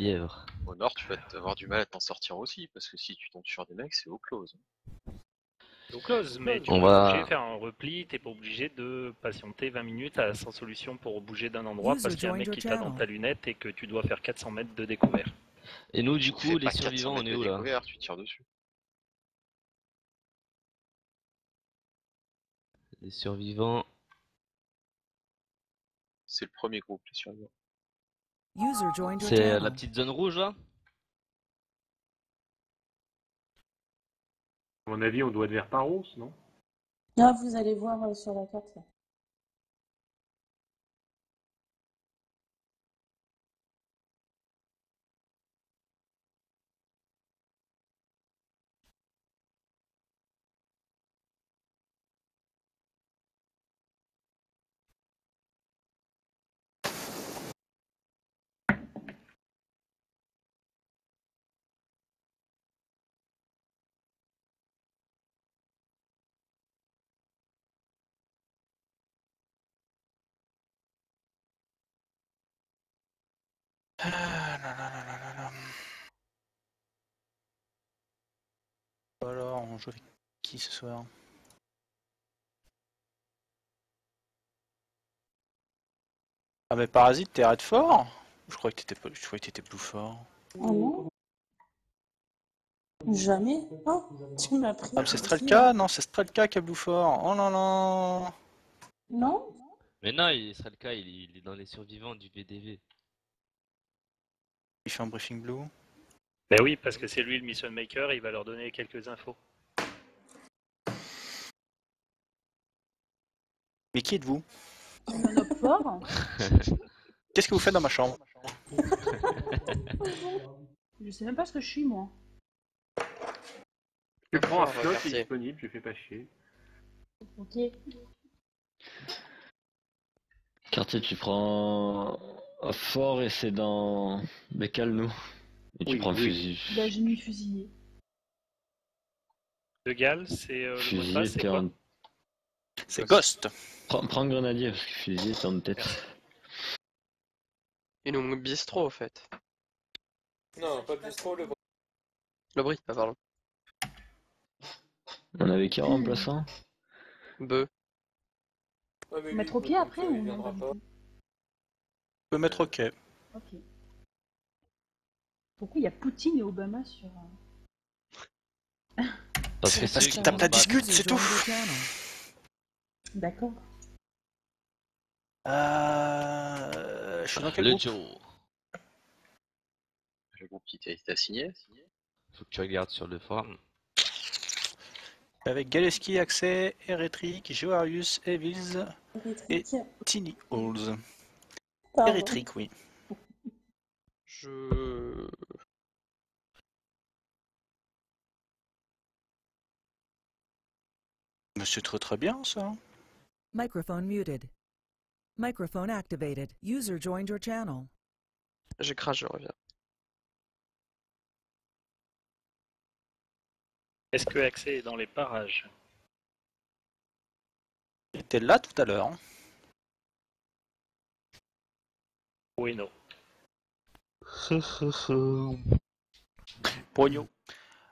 lièvre. Au nord, tu vas avoir du mal à t'en sortir aussi, parce que si tu tombes sur des mecs, c'est au close. Donc close, mais tu On peux va- bouger, faire un repli, t'es pas obligé de patienter 20 minutes sans solution pour bouger d'un endroit User parce qu'il y a un mec joined qui your t'a dans channel. ta lunette et que tu dois faire 400 mètres de découvert. Et nous, du Tu coup, fais les pas 400 survivants, on mètres est de où là? découvert, tu tires dessus. Les survivants. C'est le premier groupe, les survivants. User joined your C'est la channel. petite zone rouge là? À mon avis, on doit être vers Paros, non? Là, vous allez voir sur la carte. Là. Alors, on joue avec qui ce soir? Ah mais Parasite, t'es red fort? Je croyais que t'étais plus fort. Oh non. Jamais. Oh, tu m'as pris. Ah mais c'est Strelka? Non, c'est Strelka qui a blue fort. Oh là là. Non. Mais non, il sera le cas, il est dans les survivants du VDV. Il fait un briefing blue. Ben oui, parce que c'est lui le mission maker, il va leur donner quelques infos. Mais qui êtes-vous? Un homme fort. Qu'est-ce que vous faites dans ma chambre? Je sais même pas ce que je suis moi. Tu prends un Fort, slot, quartier. il est disponible, tu fais pas chier. Ok. Quartier, tu prends un fort et c'est dans Bécalnou. Et tu Oui, prends oui. fusil. Bah, j'ai mis fusillé. De Gal, c'est le mot de Fusil, passe, c'est t'es quoi? en... C'est Ghost. Prends grenadier parce que fusil, t'es en tête. Et donc bistrot au fait. Non, pas de bistrot, le Le bris, ah pardon. On avait qui en remplaçant? Beu. Ouais, mais Mettre lui, au pied après il ou viendra non pas. du tout. On peut mettre OK. Ok. Pourquoi il y a Poutine et Obama sur. Parce que Parce eux qu'ils qui tapent vont la se battre. discute, User c'est tout. joined your channel. D'accord. Je suis dans quel Le groupe? Joe. Le groupe qui t'a signé. Faut que tu regardes sur le forum. Avec Galeski, Accès, Eretric, Joarius, Evils et Électrique. Tiny Halls. Pardon. Eretric, oui. Je... Mais c'est très très bien ça. Microphone muted. Microphone activated. User joined your channel. J'écrase, je reviens. Est-ce que Accès est dans les parages? T'es là tout à l'heure. Oui, non. Pogno.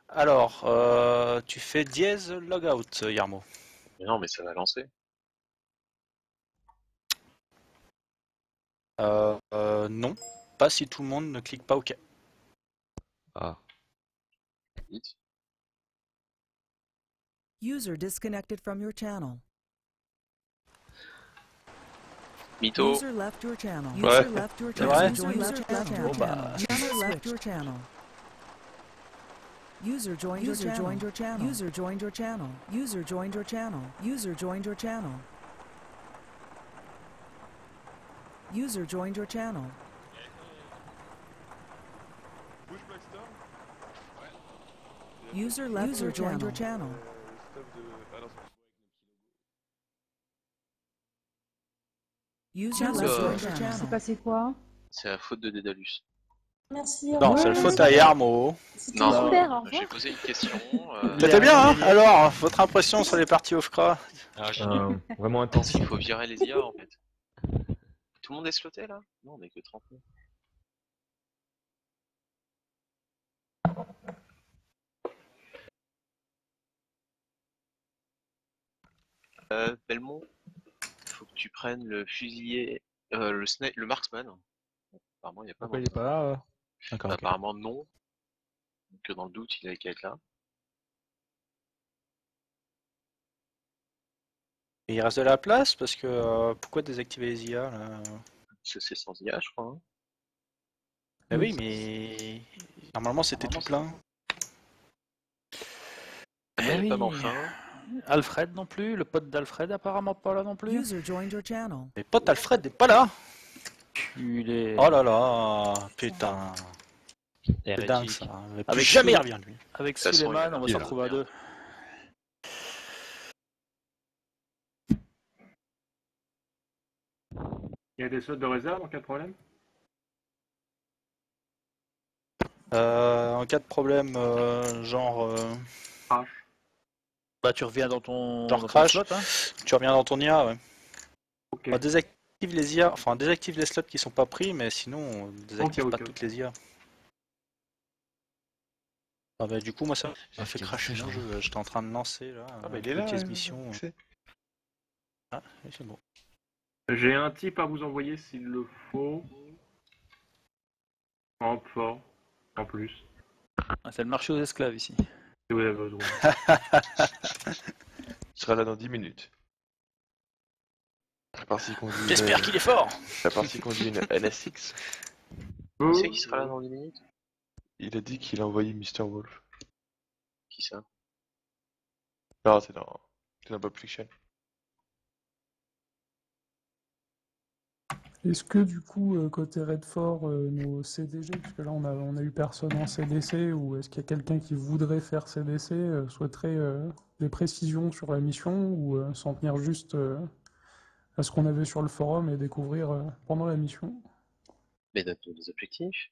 Alors, tu fais dièse logout, Yarmo. Mais non, mais ça va lancer. Non, pas si tout le monde ne clique pas OK. Ah. Vite. User disconnected from your channel. Mytho. User left your channel. Ouais. User left your C'est channel. vrai? User left your channel. Bon, bah. User left your channel. User joined your channel. User joined your channel. User joined your channel. User joined your channel. User joined your channel. User left your joined your channel. User left your C'est channel. passé quoi? C'est la faute de Dédalus. Merci. Non, ouais, c'est le faute à Yarmo. C'était Non, super, au revoir. j'ai posé une question. C'était bien, hein? Alors, votre impression sur les parties Offcra? Vraiment intense. Il faut virer les IA en fait. Tout le monde est sloté là? Non, on est que 30 000. Belmont, faut que tu prennes le fusilier, le marksman. Apparemment, il n'y a pas Pourquoi il moyen. est pas là D'accord, ok. Apparemment, non. Donc, dans le doute, il avait qu'à être là. Et il reste de la place parce que pourquoi désactiver les IA là? Parce que c'est sans IA, je crois. Hein. Bah oui, mais normalement c'était tout plein. Il n'y a pas Morphin. Alfred non plus, le pote d'Alfred apparemment pas là non plus. User joined your channel. Mais pote Alfred n'est pas là. Il est... Oh là là, putain. C'est Hérétique. dingue ça. Il va plus Avec jamais Sou- revient lui. Avec De toute façon, Suleiman, on va il s'en a retrouver à bien. deux. Il y a des slots de réserve en cas de problème? En cas de problème, genre Crash. Bah tu reviens dans ton, genre dans ton crash, slot, hein. tu reviens dans ton IA, ouais. Ok. On désactive les IA, enfin on désactive les slots qui sont pas pris, mais sinon on désactive Ok, pas ok, toutes les IA. Ah bah du coup moi ça m'a fait J'ai crasher dit mon ça, jeu, j'étais en train de lancer là, Ah bah il est là, les missions. c'est- Ah, oui, c'est bon. J'ai un type à vous envoyer s'il le faut. En fort. En plus. Ah, c'est le marché aux esclaves ici. Si vous avez besoin. Il sera là dans 10 minutes. À part s'il conduit une... J'espère qu'il est fort. À part s'il conduit une NSX. Qui c'est qui sera là dans 10 minutes? Il a dit qu'il a envoyé Mr. Wolf. Qui ça? Non, c'est dans Pulp Fiction. Est-ce que du coup, côté Redford, nos CDG, puisque là on a eu personne en CDC, ou est-ce qu'il y a quelqu'un qui voudrait faire CDC, souhaiterait des précisions sur la mission, ou s'en tenir juste à ce qu'on avait sur le forum et découvrir pendant la mission? Mais donne-nous des objectifs.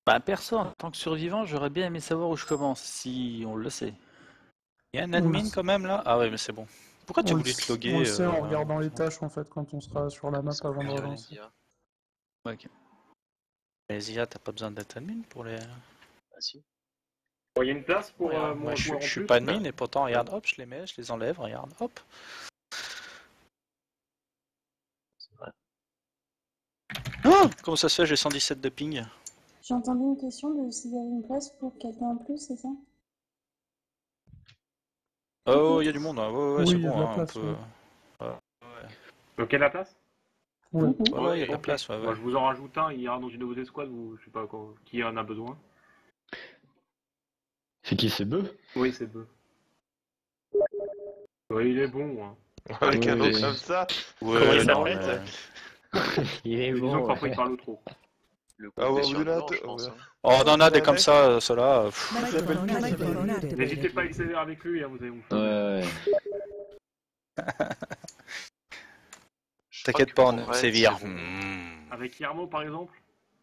Bah perso, en tant que survivant, j'aurais bien aimé savoir où je commence, si on le sait. Il y a un admin quand même là. Ah ouais mais c'est bon. Pourquoi tu On voulais le- te loguer On le sait en regardant les tâches en fait quand on sera sur la map Parce qu'on avant de peut gérer relancer. les IA. Ouais, ok. Les IA t'as pas besoin d'être admin pour les... Ah si. Bon, il y a une place pour Regarde, mon moi joueur en je suis plus. pas admin et pourtant regarde hop je les mets, je les enlève, regarde hop. C'est vrai. Oh comment ça se fait j'ai 117 de ping? J'ai entendu une question de s'il y avait une place pour quelqu'un en plus, c'est ça? Oh il y a du monde, hein. Ouais Oui, c'est il y a bon de la hein, on place, peut... Ok, la place? Ouais. Ouais, il y a de la ok. place, ouais, ouais. Bon, je vous en rajoute un, il ira dans une de vos escouades, ou je sais pas qui en a besoin. C'est qui, c'est Beu? Oui, c'est peu. Ouais, il est bon. Hein. Avec un nom Oui. comme ça. Ouais, Comment il non, s'appelle, mais- Il est Mais disons que bon. parfois il parle trop. Le Ah groupe ouais, des au delà survivants, de- je pense. ouais. Hein. Oh, on en a des comme ça, ceux-là. Microphone activated. N'hésitez pas à accéder avec lui, hein, vous allez me faire. Ouais, Je T'inquiète crois pas, que on pour Red, sévir. c'est bon. Avec Guillermo par exemple?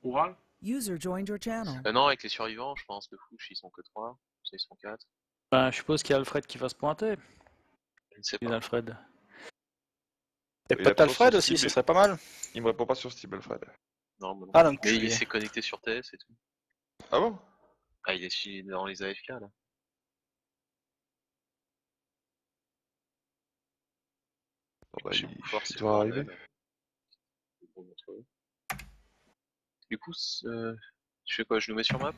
Oral? User joined your channel. Non, avec les survivants, je pense, le fouche, ils sont que 3. Ils sont 4. Bah, je suppose qu'il y a Alfred qui va se pointer. Je ne sais Les pas. Alfred. Et Il a pote pas Alfred sur aussi, Steam, ce serait pas mal. Il me répond pas sur Steam, Alfred. Non, mais non. Ah, donc Mais tu il s'est connecté sur TS et tout. Ah bon? Ah, il est dans les AFK là. Bon, bah, Chez il Bouffard, c'est doit le arriver. bordel. C'est bon d'entre eux. Du coup, je fais quoi? Je nous mets sur map?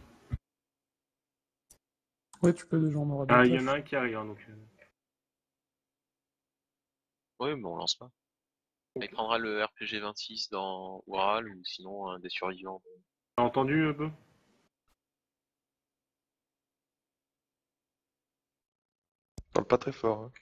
Ouais, tu peux déjà en aura Ah, des il y en tâches. a un qui arrive, hein, donc. Oui, mais on lance pas. Il prendra le RPG 26 dans Oral ou sinon un des survivants. T'as entendu un peu? Parle pas très fort. Hein.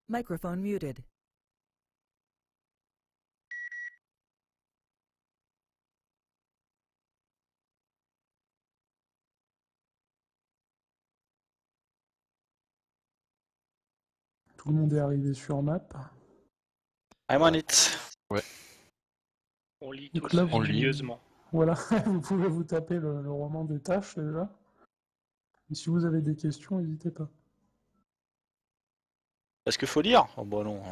Microphone muted. tout le monde est arrivé sur map. I'm on it. Ouais. On lit Donc tous là, vous- studieusement. Voilà, vous pouvez vous taper le roman des tâches déjà. Et si vous avez des questions, n'hésitez pas. Est-ce qu'il faut lire? Oh bah non.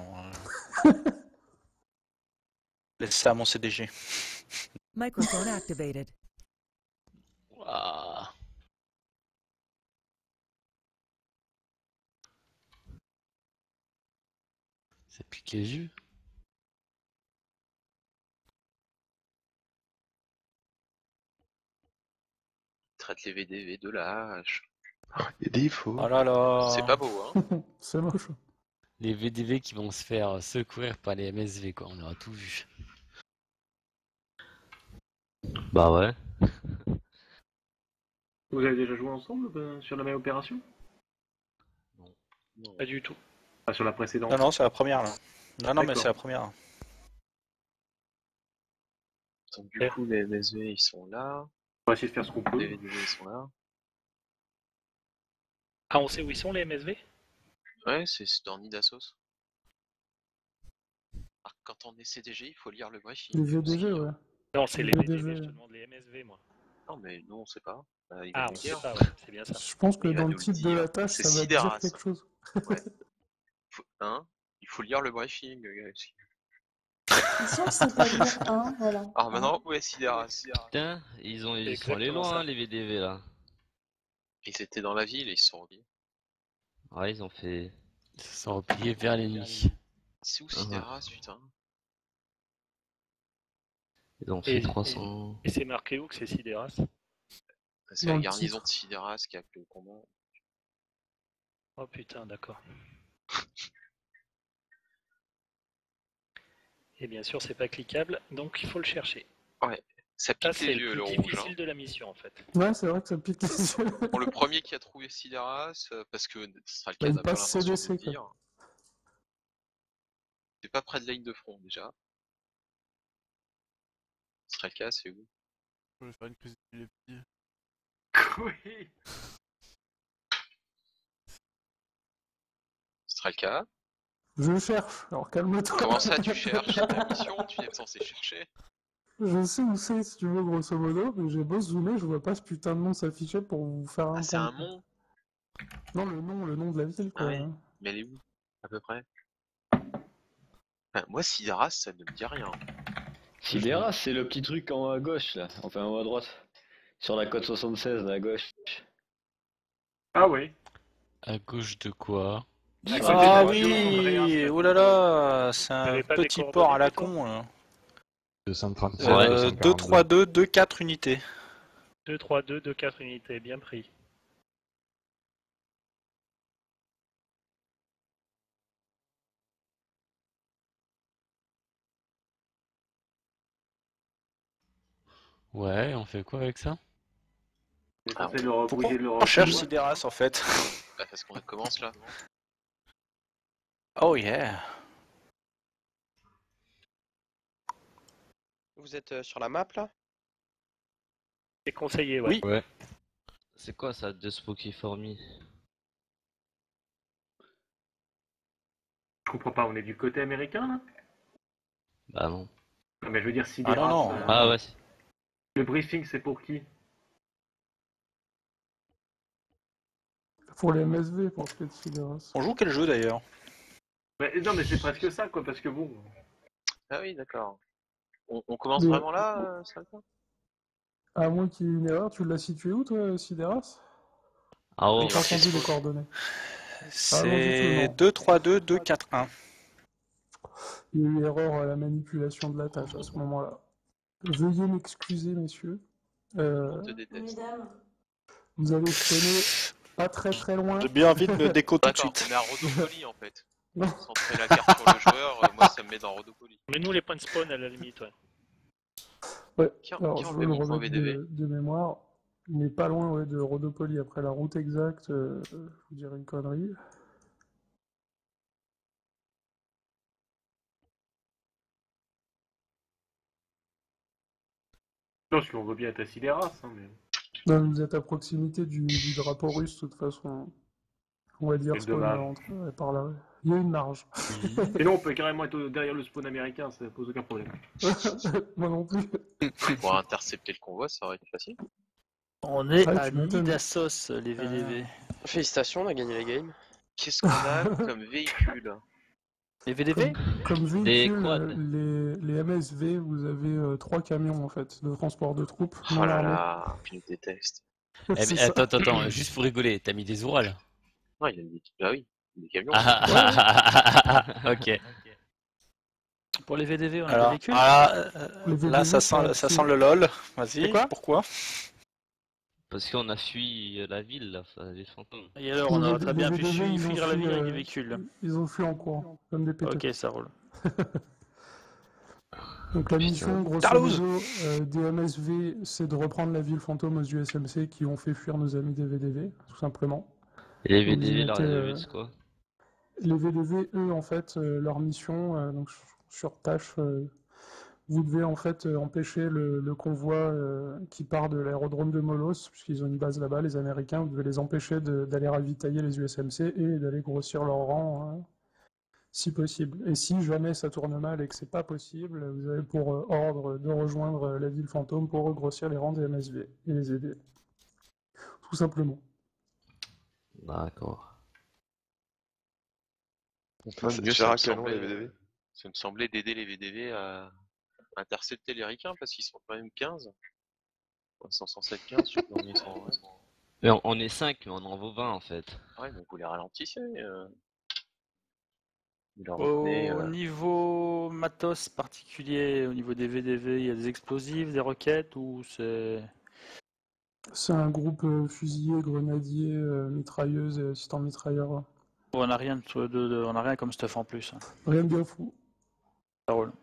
Laisse ça à mon CDG. Microphone activated. Ouah. Ça pique les yeux. Traite les VDV de lâches. Il y a des défauts. Oh là là. C'est pas beau, hein. C'est moche. Les VDV qui vont se faire secourir par les MSV, quoi. On aura tout vu. Bah ouais. Vous avez déjà joué ensemble sur la même opération? Non. Pas du tout. Pas sur la précédente. Non, non, c'est la première là. Non, mais D'accord. c'est la première. Donc du coup, les MSV, ils sont là. On va essayer de faire ce qu'on peut. Les VDV, ils sont là. Ah, on sait où ils sont les MSV? Ouais, c'est dans Nidassos. Alors, quand on est CDG, il faut lire le briefing. Les VDG, aussi, ouais. hein. Non, c'est les VDV. VDV, je te demande les MSV, moi. Non, mais nous, on sait pas. Il va Ah, nous on sait dire. pas, ouais, c'est bien ça. Je pense que Il va dans le nous le titre de dire. la tâche, C'est ça va sidéral, dire quelque ça. chose. Ouais. Il faut lire le briefing, guys. C'est sûr que c'est pas dire 1, voilà. Alors maintenant, où est Sidéras? Putain, ils sont allés exactement loin, ça. hein, les VDV là. Ils étaient dans la ville et ils se sont remis. Ouais, ils ont fait. Ils se sont repliés vers l'ennemi. C'est où Sidéras, putain? Ils ont fait Et- 300. Et c'est marqué où que c'est Sidéras? C'est Dans la le garnison titre. de Sidéras qui a fait le combat. Oh putain, d'accord. Et bien sûr, c'est pas cliquable, donc il faut le chercher. Ouais, ça Ça, pique c'est les le yeux, plus le rouge. difficile Hein. de la mission, en fait. Ouais, c'est vrai que ça pique les yeux. Bon, le premier qui a trouvé Sidéras, parce que ce sera le Bah, cas, il n'a pas passe l'intention de CDC, le quoi. dire. C'est pas près de la ligne de front déjà. Ce serait le cas, c'est où? Je vais faire une prise d'épilepsie. Oui. Ce serait le cas. Je cherche, alors calme-toi. Comment ça, tu cherches? C'est ta mission, tu es censé chercher. Je sais où c'est, si tu veux, grosso modo, mais j'ai beau zoomer, je vois pas ce putain de nom s'afficher pour vous faire un Ah, c'est un compte. mont. Non, le nom de la ville, quoi. Ah oui. Mais elle est où? À peu près. Enfin, moi, Sidéras, ça ne me dit rien. Sidéras, c'est le petit truc en haut à gauche, là. Enfin, en haut à droite. Sur la côte 76, là, à gauche. Ah oui. À gauche de quoi? Ah côté de oui, oh là là, c'est un T'avais pas des petit port à la coordonnées, con. Là. 237, Ouais, 242. 232, 24 unités. 2, 3, 2, 2, 4 unités, bien pris. Ouais, on fait quoi avec ça? C'est Ah, censé leur Pourquoi brûler leur. on cherche Sidéras en fait? Bah, parce qu'on commence là. Oh yeah. Vous êtes sur la map là? C'est conseillé, ouais. Oui. Ouais. C'est quoi ça, de Spooky for Me? Je comprends pas, on est du côté américain là? Bah non. Non, mais je veux dire, Ah Sidéras. non, non. Ah ouais. Le briefing, c'est pour qui? Pour les MSV, pour ce qui est de Sidéras. On joue quel jeu d'ailleurs? Non, mais c'est presque ça, quoi, parce que bon. Ah oui, d'accord. On commence Mais- vraiment là, ça va? À moins qu'il y ait une erreur, tu l'as situé où, toi, Sidéras? Ah J'ai ouais. pas entendu les coordonnées. C'est non. 232, 241. Il y a eu erreur à la manipulation de la tâche à ce moment-là. Veuillez m'excuser, messieurs. On te déteste. Mesdames, Vous allez spawner pas très très loin. J'ai bien envie de me déco tout de D'accord, suite. on est à Rodopoly en fait. Non. Centrer la carte sur le joueur, moi ça me met dans Rodopoly. Mais nous, les points de spawn, à la limite, ouais. Ouais, Qui alors qui je enlève veux le mon point remettre VDV? de mémoire. Mais pas loin ouais, de Rodopoly. Après la route exacte, je vous dirais une connerie. Non, si on veut bien être à Sidéras, hein, mais. Non, vous êtes à proximité du drapeau russe, de toute façon. On va dire C'est spawn dommage. entre par là. Il y a une marge. Sinon, on peut carrément être derrière le spawn américain, ça pose aucun problème. Moi non plus. Pour intercepter le convoi, ça aurait été facile. On est Ah, à tu m'étonnes. Nidassos, les VDV. Félicitations, on a gagné la game. Qu'est-ce qu'on a comme véhicule? Les VDV Comme Des véhicule, quads. les MSV, vous avez 3 camions en fait de transport de troupes. Oh non là armés. là, je déteste. C'est mais ça. attends, juste pour rigoler, t'as mis des Oural. Non, il y a des... Ah oui, des camions. Ok. Pour les VDV, on a des Alors, véhicules Les là, VDV, ça sent le LOL. Vas-y, quoi pourquoi? Parce qu'on a fui la ville, là, ça, les fantômes. Et alors, on aurait très bien pu VDV, ils ont fuir la fui, ville avec des véhicules. Ils ont fui en courant, comme des pétés. Ok, ça roule. Donc la mission, grosso Carlos modo, des MSV, c'est de reprendre la ville fantôme aux USMC qui ont fait fuir nos amis des VDV, tout simplement. Et les Donc, vous VDV, leur mettez, résolu, c'est quoi? Les VDV, eux, en fait, leur mission, donc sur tâche, vous devez en fait empêcher le convoi qui part de l'aérodrome de Molos, puisqu'ils ont une base là-bas, les Américains, vous devez les empêcher d'aller ravitailler les USMC et d'aller grossir leur rang si possible. Et si jamais ça tourne mal et que c'est pas possible, vous avez pour ordre de rejoindre la ville fantôme pour regrossir les rangs des MSV et les aider. Tout simplement. D'accord. Ça, c'est Mieux, cher à ça me canon, les semblait, VDV. ça me semblait d'aider les VDV à intercepter les ricains parce qu'ils sont quand même 15. Ils sont censés être 15, je sais pas combien ils sont. Ouais. Mais on est 5, mais on en vaut 20 en fait. Ouais, donc vous les ralentissez. Vous leur retenez, Au niveau matos particulier, au niveau des VDV, il y a des explosifs, des roquettes ou c'est... C'est un groupe fusilier, grenadier, mitrailleuse et assistant mitrailleur. On n'a rien, on a rien comme stuff en plus. Rien de bien fou. Ça roule.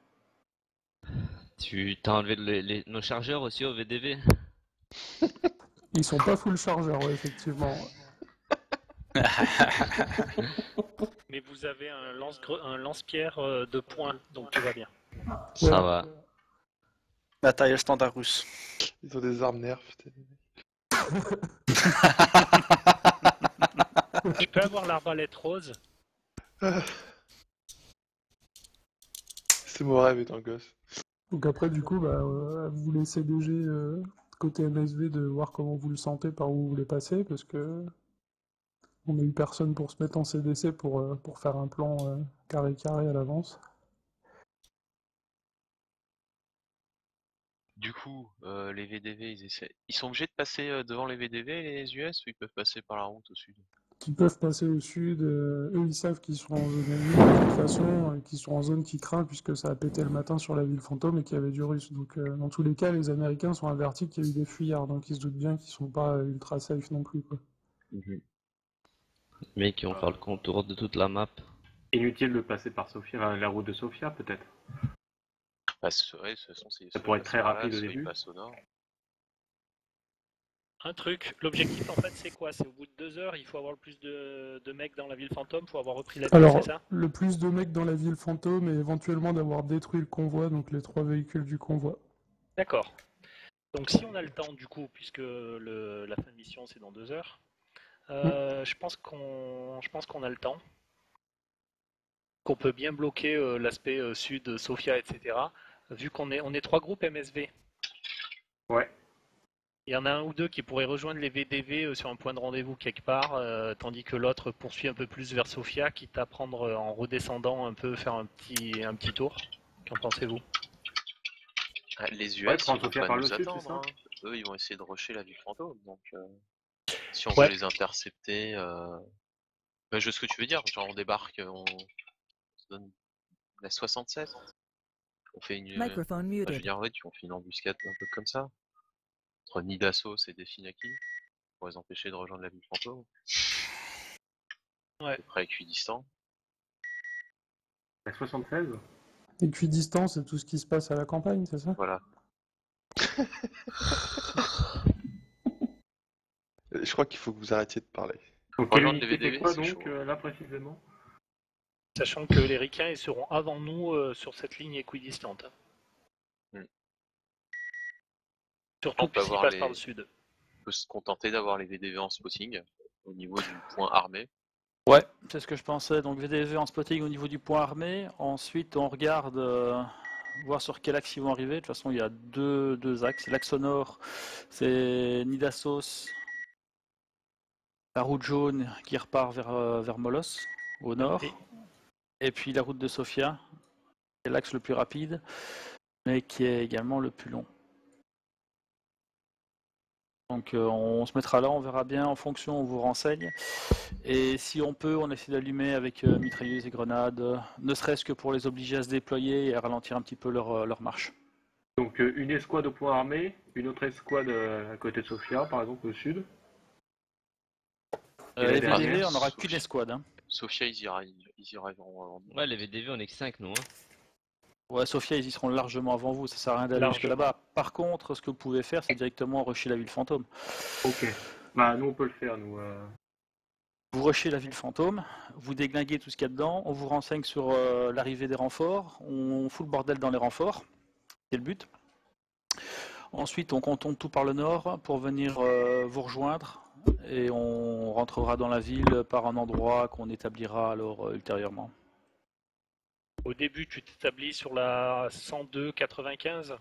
Tu t'as enlevé nos chargeurs aussi au VDV? Ils sont pas full chargeur, ouais, effectivement. Mais vous avez un lance-pierre de poing, donc tout va bien. Ça va. Matériel standard russe. Ils ont des armes nerfs. Je peux avoir l'arbalète rose? C'est mon rêve étant gosse. Donc après, du coup, vous laissez DG côté MSV de voir comment vous le sentez, par où vous voulez passer, parce que on n'a eu personne pour se mettre en CDC pour faire un plan carré à l'avance. Du coup, les VDV, ils sont obligés de passer devant les VDV, les US, ou ils peuvent passer par la route au sud? Qui peuvent passer au sud, eux ils savent qu'ils sont en zone ennemie de toute façon, qu'ils sont en zone qui craint puisque ça a pété le matin sur la ville fantôme et qu'il y avait du russe. Donc dans tous les cas, les Américains sont avertis qu'il y a eu des fuyards, donc ils se doutent bien qu'ils sont pas ultra safe non plus, quoi. Mais qui vont faire le contour de toute la map. Inutile de passer par Sofia, la route de Sofia peut-être. Bah, ouais, de toute façon, Ça pourrait être très rapide au soit ils début. passent au nord. Un truc, l'objectif en fait c'est quoi? C'est au bout de 2 heures, il faut avoir le plus de mecs dans la ville fantôme pour avoir repris la ville, Alors, c'est ça? le plus de mecs dans la ville fantôme et éventuellement d'avoir détruit le convoi, donc les 3 véhicules du convoi. D'accord. Donc si on a le temps du coup, puisque la fin de mission c'est dans 2 heures, je pense qu'on a le temps. Qu'on peut bien bloquer l'aspect sud, Sofia, etc. Vu qu'on est 3 groupes MSV. Ouais. Il y en a un ou deux qui pourraient rejoindre les VDV sur un point de rendez-vous quelque part, tandis que l'autre poursuit un peu plus vers Sofia, quitte à prendre en redescendant un peu, faire un petit tour. Qu'en pensez-vous? Les US, Ouais, ils prendre vont Sofia pas par nous le sud, c'est attendre. ça? Hein. Eux, ils vont essayer de rusher la ville fantôme. Donc, si on Ouais. veut les intercepter, je sais ce que tu veux dire. Genre, on débarque, on se donne la 67. On fait une. Microphone Je veux muted. dire, ouais, on fait une embuscade un peu comme ça. Entre Nidassos et Definaki. Pour les empêcher de rejoindre la ville fantôme. Ouais. À peu près équidistant. La 76? Équidistant, c'est tout ce qui se passe à la campagne, c'est ça? Voilà. Je crois qu'il faut que vous arrêtiez de parler. Donc quelle Rejoindre les unité VDV, c'est quoi c'est donc chaud. là précisément? Sachant que les ricains ils seront avant nous sur cette ligne équidistante. Surtout On peut s'ils avoir passent les- par le sud. On peut se contenter d'avoir les VDV en spotting au niveau du point armé. Ouais, c'est ce que je pensais. Donc VDV en spotting au niveau du point armé. Ensuite, on regarde voir sur quel axe ils vont arriver. De toute façon, il y a deux axes. L'axe au nord, c'est Nidassos, la route jaune qui repart vers Molos, au nord. Et puis la route de Sofia, qui est l'axe le plus rapide, mais qui est également le plus long. Donc on se mettra là, on verra bien en fonction, on vous renseigne. Et si on peut, on essaie d'allumer avec mitrailleuses et grenades, ne serait-ce que pour les obliger à se déployer et à ralentir un petit peu leur marche. Donc une escouade au point armé, une autre escouade à côté de Sofia, par exemple au sud. Les VDV, on n'aura qu'une escouade. Hein. Sofia, ils iront. Ouais, les VDV, on est que 5, nous. Hein. Ouais, Sofia, ils y seront largement avant vous, ça sert à rien d'aller jusque là-bas. Par contre, ce que vous pouvez faire, c'est directement rusher la ville fantôme. Ok. Bah, nous, on peut le faire, nous. Vous rushez la ville fantôme, vous déglinguez tout ce qu'il y a dedans, on vous renseigne sur l'arrivée des renforts, on fout le bordel dans les renforts, c'est le but. Ensuite, on contourne tout par le nord pour venir vous rejoindre et on rentrera dans la ville par un endroit qu'on établira alors ultérieurement. Au début, tu t'établis sur la 102-95 ?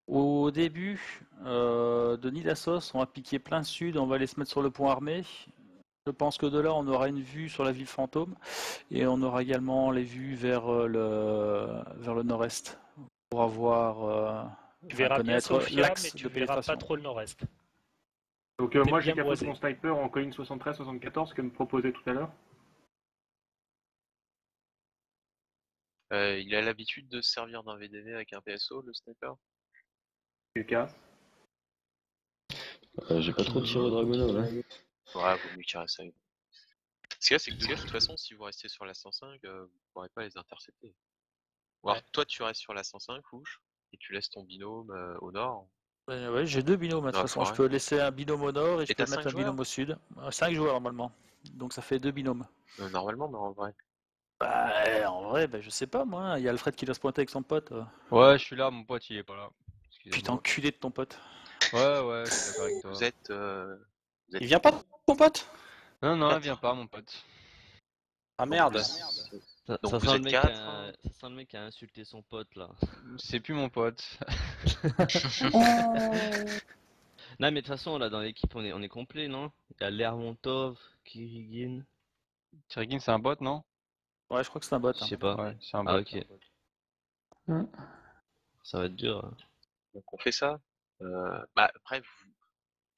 Au début de Nidassos, on va piquer plein sud, on va aller se mettre sur le pont armé. Je pense que de là, on aura une vue sur la ville fantôme et on aura également les vues vers le nord-est pour avoir tu verras bien Sofia, l'axe mais tu de verras pénétration. pas trop le nord-est. Donc moi, j'ai qu'à foutre mon sniper en colline 73-74 que me proposait tout à l'heure. Il a l'habitude de se servir d'un VDV avec un PSO, le sniper. Lucas. J'ai pas trop tiré au Dragunov là. Ouais, vaut mieux qu'il reste avec. Ce qu'il y a, c'est que de toute façon, si vous restez sur la 105, vous pourrez pas les intercepter. Ou alors toi, tu restes sur la 105, Fouche, et tu laisses ton binôme au nord. Ouais, j'ai deux binômes de toute façon. Je peux laisser un binôme au nord et je peux mettre un binôme au sud. 5 joueurs normalement. Donc ça fait deux binômes. Normalement, mais en vrai. Bah, en vrai, je sais pas moi. Il y a Alfred qui doit se pointer avec son pote. Ouais, je suis là, mon pote il est pas là. Putain, enculé de ton pote. Ouais, je suis d'accord avec toi. Vous êtes. Il vient pas ton pote? Non, il vient pas, mon pote. Ah merde. Ça Donc sent vous êtes le mec 4. ça sent le mec qui a insulté son pote là. C'est plus mon pote. Non mais de toute façon là dans l'équipe on est complet non? Il y a Lermontov, Kirigin. Kirigin c'est un bot non? Ouais je crois que c'est un bot. Je sais pas. Ouais, c'est un bot. Ah ok. Ça va être dur. Hein. Donc on fait ça. Après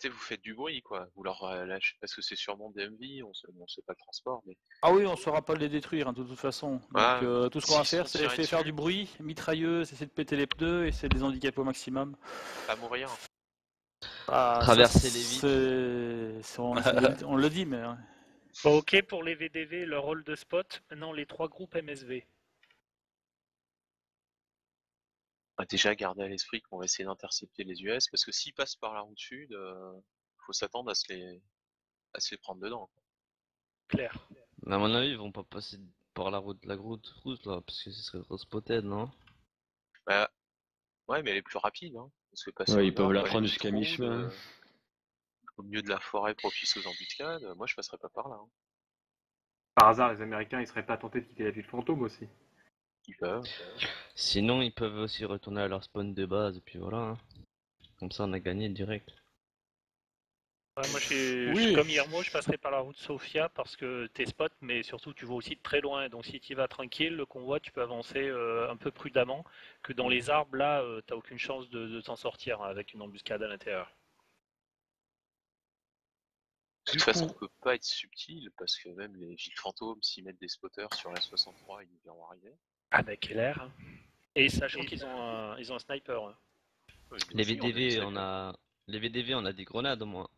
vous faites du bruit quoi. Vous leur lâchez parce que c'est sûrement des MV, on sait pas le transport mais. Ah oui, on saura pas les détruire hein, de toute façon. Donc tout ce qu'on va faire, c'est faire du bruit, mitrailleuse, essayer de péter les pneus, essayer de les handicaper au maximum. Pas mourir. Traverser les vitres. On le dit, mais. Bon, ok pour les VDV, leur rôle de spot. Maintenant, les 3 groupes MSV. Déjà garder à l'esprit qu'on va essayer d'intercepter les US parce que s'ils passent par la route sud, faut s'attendre à se les prendre dedans. Quoi. Clair. Mais à mon avis, ils vont pas passer par la route rouge là, parce que ce serait trop spotted, non? Bah, ouais, mais elle est plus rapide, hein. Parce que passer Ouais, ils peuvent la prendre jusqu'à mi-chemin. Au milieu de la forêt propice aux embuscades, moi je passerais pas par là. Hein. Par hasard, les Américains, ils seraient pas tentés de quitter la ville fantôme aussi. Ils peuvent. Sinon, ils peuvent aussi retourner à leur spawn de base, et puis voilà. Hein. Comme ça, on a gagné direct. Ouais, moi, je suis comme Yermo, je passerai par la route Sofia parce que t'es spot, mais surtout tu vois aussi de très loin. Donc si tu vas tranquille, le convoi, tu peux avancer un peu prudemment. Que dans les arbres, là, t'as aucune chance de t'en sortir hein, avec une embuscade à l'intérieur. De toute façon, on peut pas être subtil parce que même les villes fantômes, s'ils mettent des spotters sur la 63, ils nous verront arriver. Avec l'air. Et sachant qu'ils ont un sniper. Hein. Les VDV, on a des grenades au moins.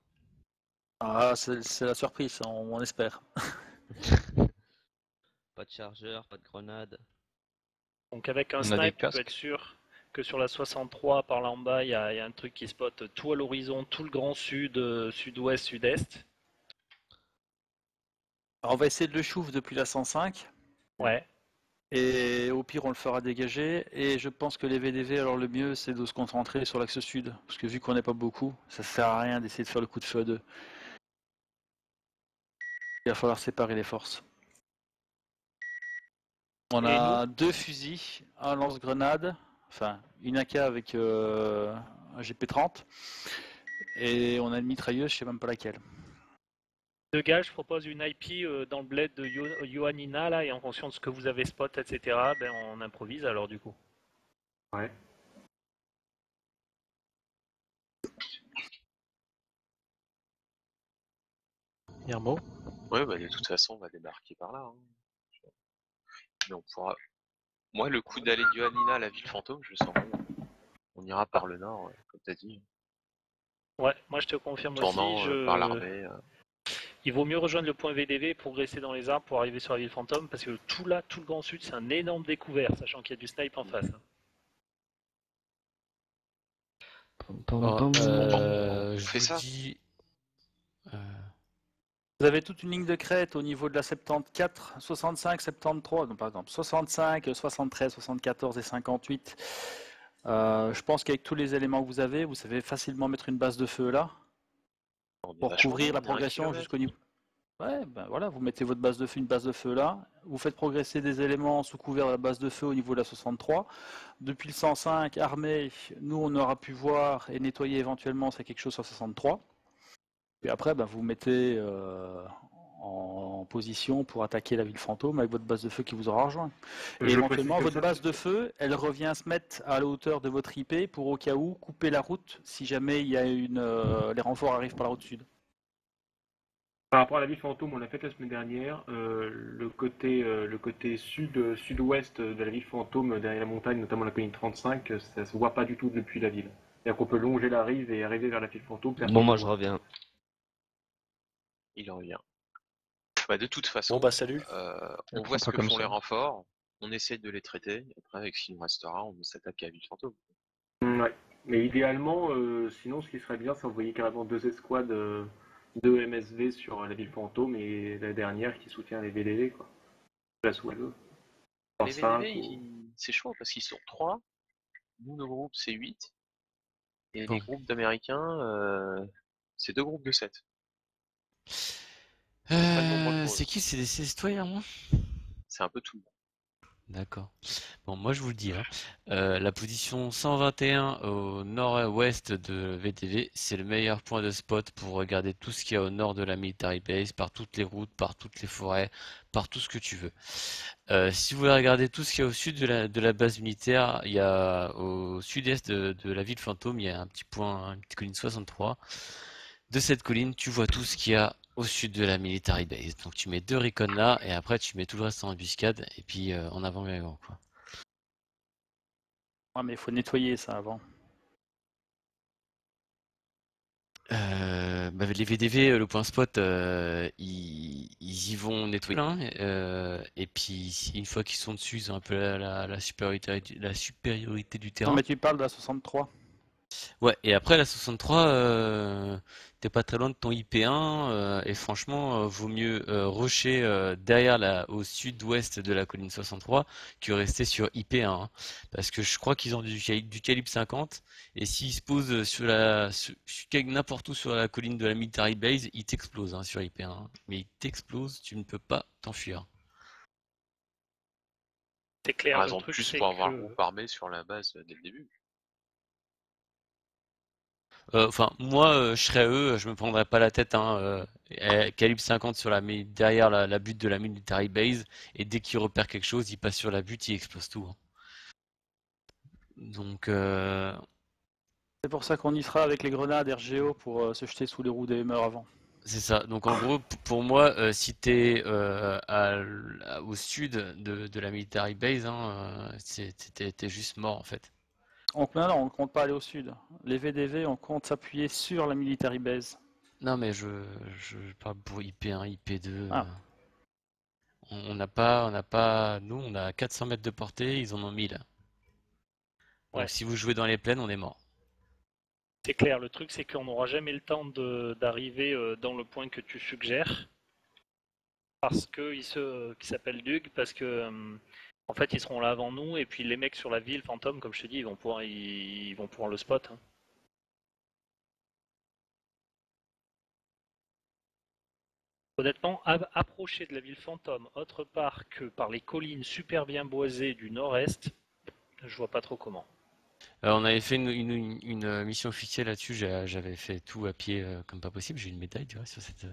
Ah, c'est la surprise, on espère. Pas de chargeur, pas de grenade. Donc avec un snipe, tu peux être sûr que sur la 63, par là en bas, il y a un truc qui spot tout à l'horizon, tout le grand sud, sud-ouest, sud-est. Alors on va essayer de le chouf depuis la 105. Ouais. Et au pire, on le fera dégager. Et je pense que les VDV, alors le mieux, c'est de se concentrer sur l'axe sud. Parce que vu qu'on n'est pas beaucoup, ça sert à rien d'essayer de faire le coup de feu à deux. Il va falloir séparer les forces. On Et a 2 fusils, un lance-grenade, enfin une AK avec un GP30, et on a une mitrailleuse, je sais même pas laquelle. De gars, je propose une IP dans le bled de Ioannina, là, et en fonction de ce que vous avez spot, etc., ben on improvise alors du coup. Ouais. Yermo. Ouais, bah de toute façon, on va débarquer par là. Hein. Mais on pourra. Moi, le coup d'aller du Hanina à la ville fantôme, je le sens bon. On ira par le nord, comme t'as dit. Ouais, moi je te confirme Tournant aussi. par l'armée. Il vaut mieux rejoindre le point VDV, progresser dans les arbres pour arriver sur la ville fantôme, parce que tout là, tout le grand sud, c'est un énorme découvert, sachant qu'il y a du snipe en face. Je Fais vous ça. dis. Vous avez toute une ligne de crête au niveau de la 74, 65, 73, non par exemple 65, 73, 74 et 58. Je pense qu'avec tous les éléments que vous avez facilement mettre une base de feu là pour couvrir la progression jusqu'au niveau. Ouais, ben voilà, vous mettez votre base de feu, une base de feu là, vous faites progresser des éléments sous couvert de la base de feu au niveau de la 63. Depuis le 105, armée, nous on aura pu voir et nettoyer éventuellement c'est quelque chose sur 63. Et après, ben, vous mettez en position pour attaquer la ville fantôme avec votre base de feu qui vous aura rejoint. Et éventuellement, votre base de feu, elle revient se mettre à la hauteur de votre IP pour au cas où couper la route si jamais il y a les renforts arrivent par la route sud. Par rapport à la ville fantôme, on l'a fait la semaine dernière. Le côté sud-ouest de la ville fantôme, derrière la montagne, notamment la colline 35, ça se voit pas du tout depuis la ville. C'est-à-dire qu'on peut longer la rive et arriver vers la ville fantôme. Bon, moi je reviens. Il en revient. Bah, de toute façon, Bon bah salut. On voit ce que font les renforts, on essaie de les traiter, et après avec ce qui nous restera, on s'attaque à la ville fantôme. Ouais. Mais idéalement, sinon ce qui serait bien, c'est envoyer carrément 2 escouades, 2 MSV sur la ville fantôme et la dernière qui soutient les VDV, quoi. Place où elle veut. Les VDV, c'est chaud parce qu'ils sont 3, nous nos groupes c'est 8, et les groupes d'Américains, c'est 2 groupes de 7. C'est qui? C'est toi, Yermo? C'est un peu tout le monde. D'accord. Bon, moi je vous le dis, hein, la position 121 au nord-ouest de VTV, c'est le meilleur point de spot pour regarder tout ce qu'il y a au nord de la military base, par toutes les routes, par toutes les forêts, par tout ce que tu veux. Si vous voulez regarder tout ce qu'il y a au sud de la base militaire, il y a au sud-est de la ville fantôme, il y a un petit point, une petite colline 63. De cette colline, tu vois tout ce qu'il y a au sud de la military base. Donc tu mets 2 recon là, et après tu mets tout le reste en embuscade, et puis en avant vers avant, quoi. Ouais, mais il faut nettoyer ça avant. Bah, les VDV, le point spot, ils y vont nettoyer là, hein, et puis une fois qu'ils sont dessus, ils ont un peu la supériorité du terrain. Non, mais tu parles de la 63. Ouais, et après la 63, t'es pas très loin de ton IP1, et franchement, vaut mieux rusher derrière au sud-ouest de la colline 63 que rester sur IP1, hein. Parce que je crois qu'ils ont du calibre 50, et s'ils se posent n'importe où sur la colline de la military base, ils t'explosent, hein, sur IP1, hein. Mais ils t'explosent, tu ne peux pas t'enfuir. C'est clair, Raison le de truc plus c'est pour avoir que... un groupe armé sur la base dès le début. Enfin, moi, je serais eux, je me prendrais pas la tête, hein, calibre 50 sur derrière la butte de la military base, et dès qu'ils repèrent quelque chose, ils passent sur la butte, ils explosent tout, hein. Donc, C'est pour ça qu'on y sera avec les grenades RGO pour se jeter sous les roues des humeurs avant. c'est ça. Donc, en gros, pour moi, si t'es au sud de la military base, hein, t'es juste mort, en fait. Non, on ne compte pas aller au sud. Les VDV, on compte s'appuyer sur la military base. Non, mais je parle pour IP1, IP2. Ah. On n'a pas, nous, on a 400 mètres de portée, ils en ont 1000. Ouais. Donc si vous jouez dans les plaines, on est mort. C'est clair, le truc c'est qu'on n'aura jamais le temps d'arriver dans le point que tu suggères. Parce qu'il qui s'appelle Dug, parce que en fait ils seront là avant nous, et puis les mecs sur la ville fantôme, comme je te dis, ils vont pouvoir le spot, hein. Honnêtement, approcher de la ville fantôme autre part que par les collines super bien boisées du nord-est, je vois pas trop comment. On avait fait une mission officielle là-dessus, j'avais fait tout à pied comme pas possible, j'ai une médaille tu vois, sur cette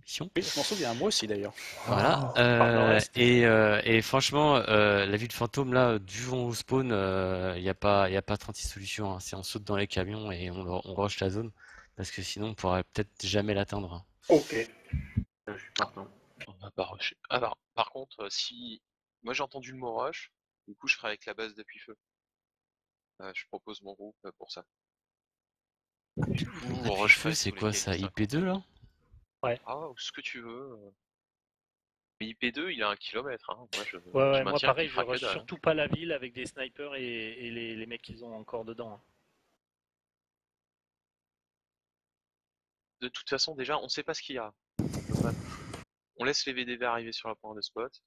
mission. Oui, je m'en souviens, moi aussi d'ailleurs. Voilà, par le nord-est. et franchement, la ville fantôme là, du vent au spawn, il n'y a pas 36 solutions, hein. C'est on saute dans les camions et on rush la zone, parce que sinon on pourrait peut-être jamais l'atteindre, hein. Ok. Je suis partant. On va pas rusher. Alors, par contre, si... Moi j'ai entendu le mot rush, du coup je ferai avec la base d'appui-feu. Je propose mon groupe pour ça. Ou on rush Appui-feu, pas c'est sous les quoi ça, KM50. IP2 là? Ouais. Ah, ce que tu veux. Mais IP2, il a 1 kilomètre, hein. Moi, je Ouais, moi maintiens pareil, qu'il je fera que rush dalle, hein. surtout pas la ville avec des snipers et les mecs qu'ils ont encore dedans, hein. De toute façon, déjà, on sait pas ce qu'il y a. On laisse les VDV arriver sur la pointe de spot,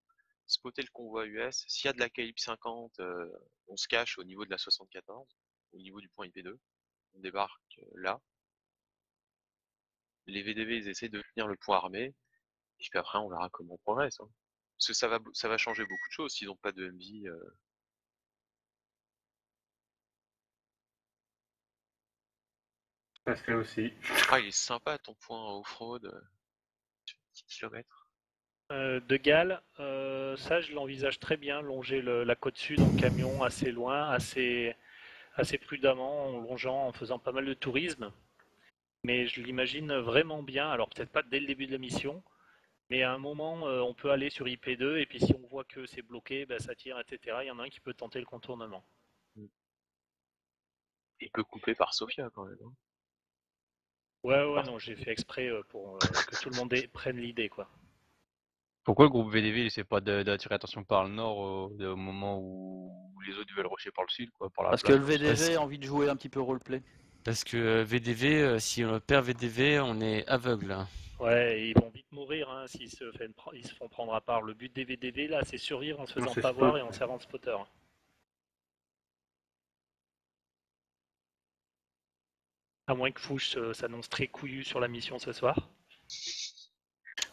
spotter le convoi US. S'il y a de la calibre 50, on se cache au niveau de la 74, au niveau du point IP2. On débarque là. Les VDV, ils essaient de tenir le point armé. Et puis après, on verra comment on progresse, hein. Parce que ça va changer beaucoup de choses s'ils n'ont pas de MV. Ça se fait aussi. Ah, il est sympa ton point off-road. 10 km. De Galles, ça je l'envisage très bien, longer la côte sud en camion assez loin, assez prudemment, en longeant, en faisant pas mal de tourisme. Mais je l'imagine vraiment bien, alors peut-être pas dès le début de la mission, mais à un moment on peut aller sur IP2 et puis si on voit que c'est bloqué, ben, ça tire, etc. Il y en a un qui peut tenter le contournement. Il peut couper par Sofia quand même, hein. Ouais, non, j'ai fait exprès pour que tout le monde prenne l'idée, quoi. Pourquoi le groupe VDV essaie pas d'attirer l'attention par le nord au moment où les autres veulent rusher par le sud, quoi, par la Parce que plage le VDV a envie de jouer un petit peu roleplay. Parce que VDV, si on perd VDV, on est aveugle, hein. Ouais, et ils vont vite mourir hein, s'ils ils se font prendre à part. Le but des VDV, là, c'est survivre en se faisant c'est pas spot, voir et en ouais. servant de spotter. À moins que Fouche s'annonce très couillu sur la mission ce soir.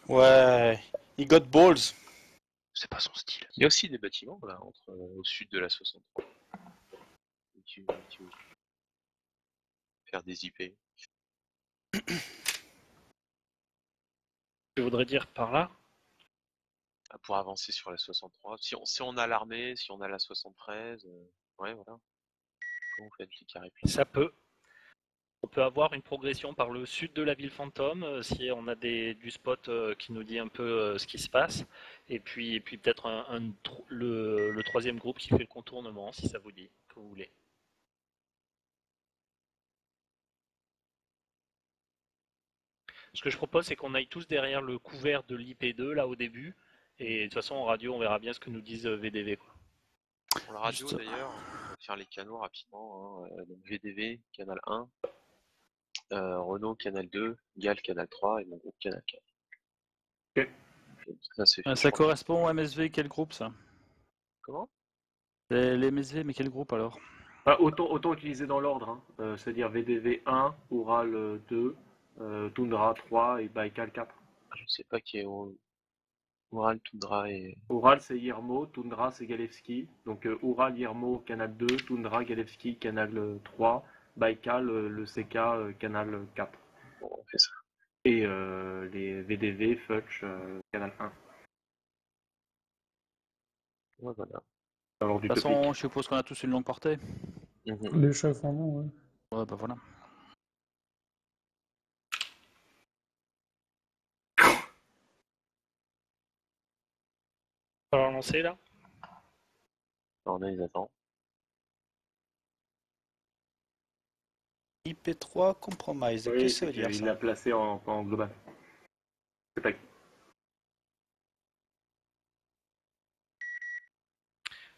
Ouais, he got balls. C'est pas son style. Il y a aussi des bâtiments là, au sud de la 63. Tu veux faire des IP. Je voudrais dire par là. Pour avancer sur la 63. Si on a l'armée, si on a la 73, ouais voilà. Comment on fait le petit carré plein? Ça peut. On peut avoir une progression par le sud de la ville fantôme si on a du spot qui nous dit un peu ce qui se passe. Et puis peut-être le troisième groupe qui fait le contournement, si ça vous dit, que vous voulez. Ce que je propose, c'est qu'on aille tous derrière le couvert de l'IP2 là au début. Et de toute façon, en radio, on verra bien ce que nous disent VDV, quoi. Pour la radio d'ailleurs, on va faire les canaux rapidement, hein. Donc VDV, canal 1, Renault, canal 2, Gal, canal 3 et mon groupe, canal 4. Ok. Ça, c'est fait, Ça correspond au MSV, quel groupe ça? Comment? Les MSV, mais quel groupe alors? Autant utiliser dans l'ordre, hein. C'est-à-dire VDV 1, Oural 2, Tundra 3 et Baïkal 4. Je sais pas qui est Oural, Tundra et... Oural c'est Yermo, Tundra c'est Galevski. Donc Oural, Yermo, canal 2, Tundra, Galevski, canal 3, Baïkal, le CK, canal 4. Bon, on fait ça. Et les VDV, Futch, canal 1. Ouais, voilà. Alors, De toute façon, je suppose qu'on a tous une longue portée. Les chefs en ont, ouais. Ouais, bah voilà. On va lancer là. On a les attend. IP3 compromise, Oui, qu'est-ce que ça veut dire il ça? l'a placé en global. C'est pas...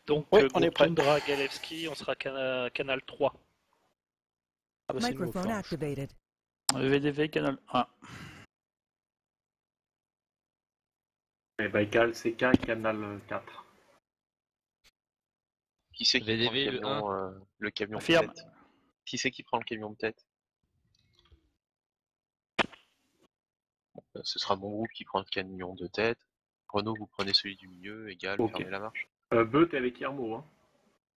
Donc, Oui, on est prêt. Tundra, Galevski, on sera canal 3. Ah bah, c'est nouveau, Microphone quoi. activated. VDV, canal 1. Et Baïkal, CK, canal 4. Qui c'est qui VDV, prend le camion de Affirme. tête? Qui c'est qui prend le camion de tête? Ce sera mon groupe qui prend le camion de tête. Renaud, vous prenez celui du milieu, égal, Ok. fermez la marche. Beut est avec Irmo. Hein.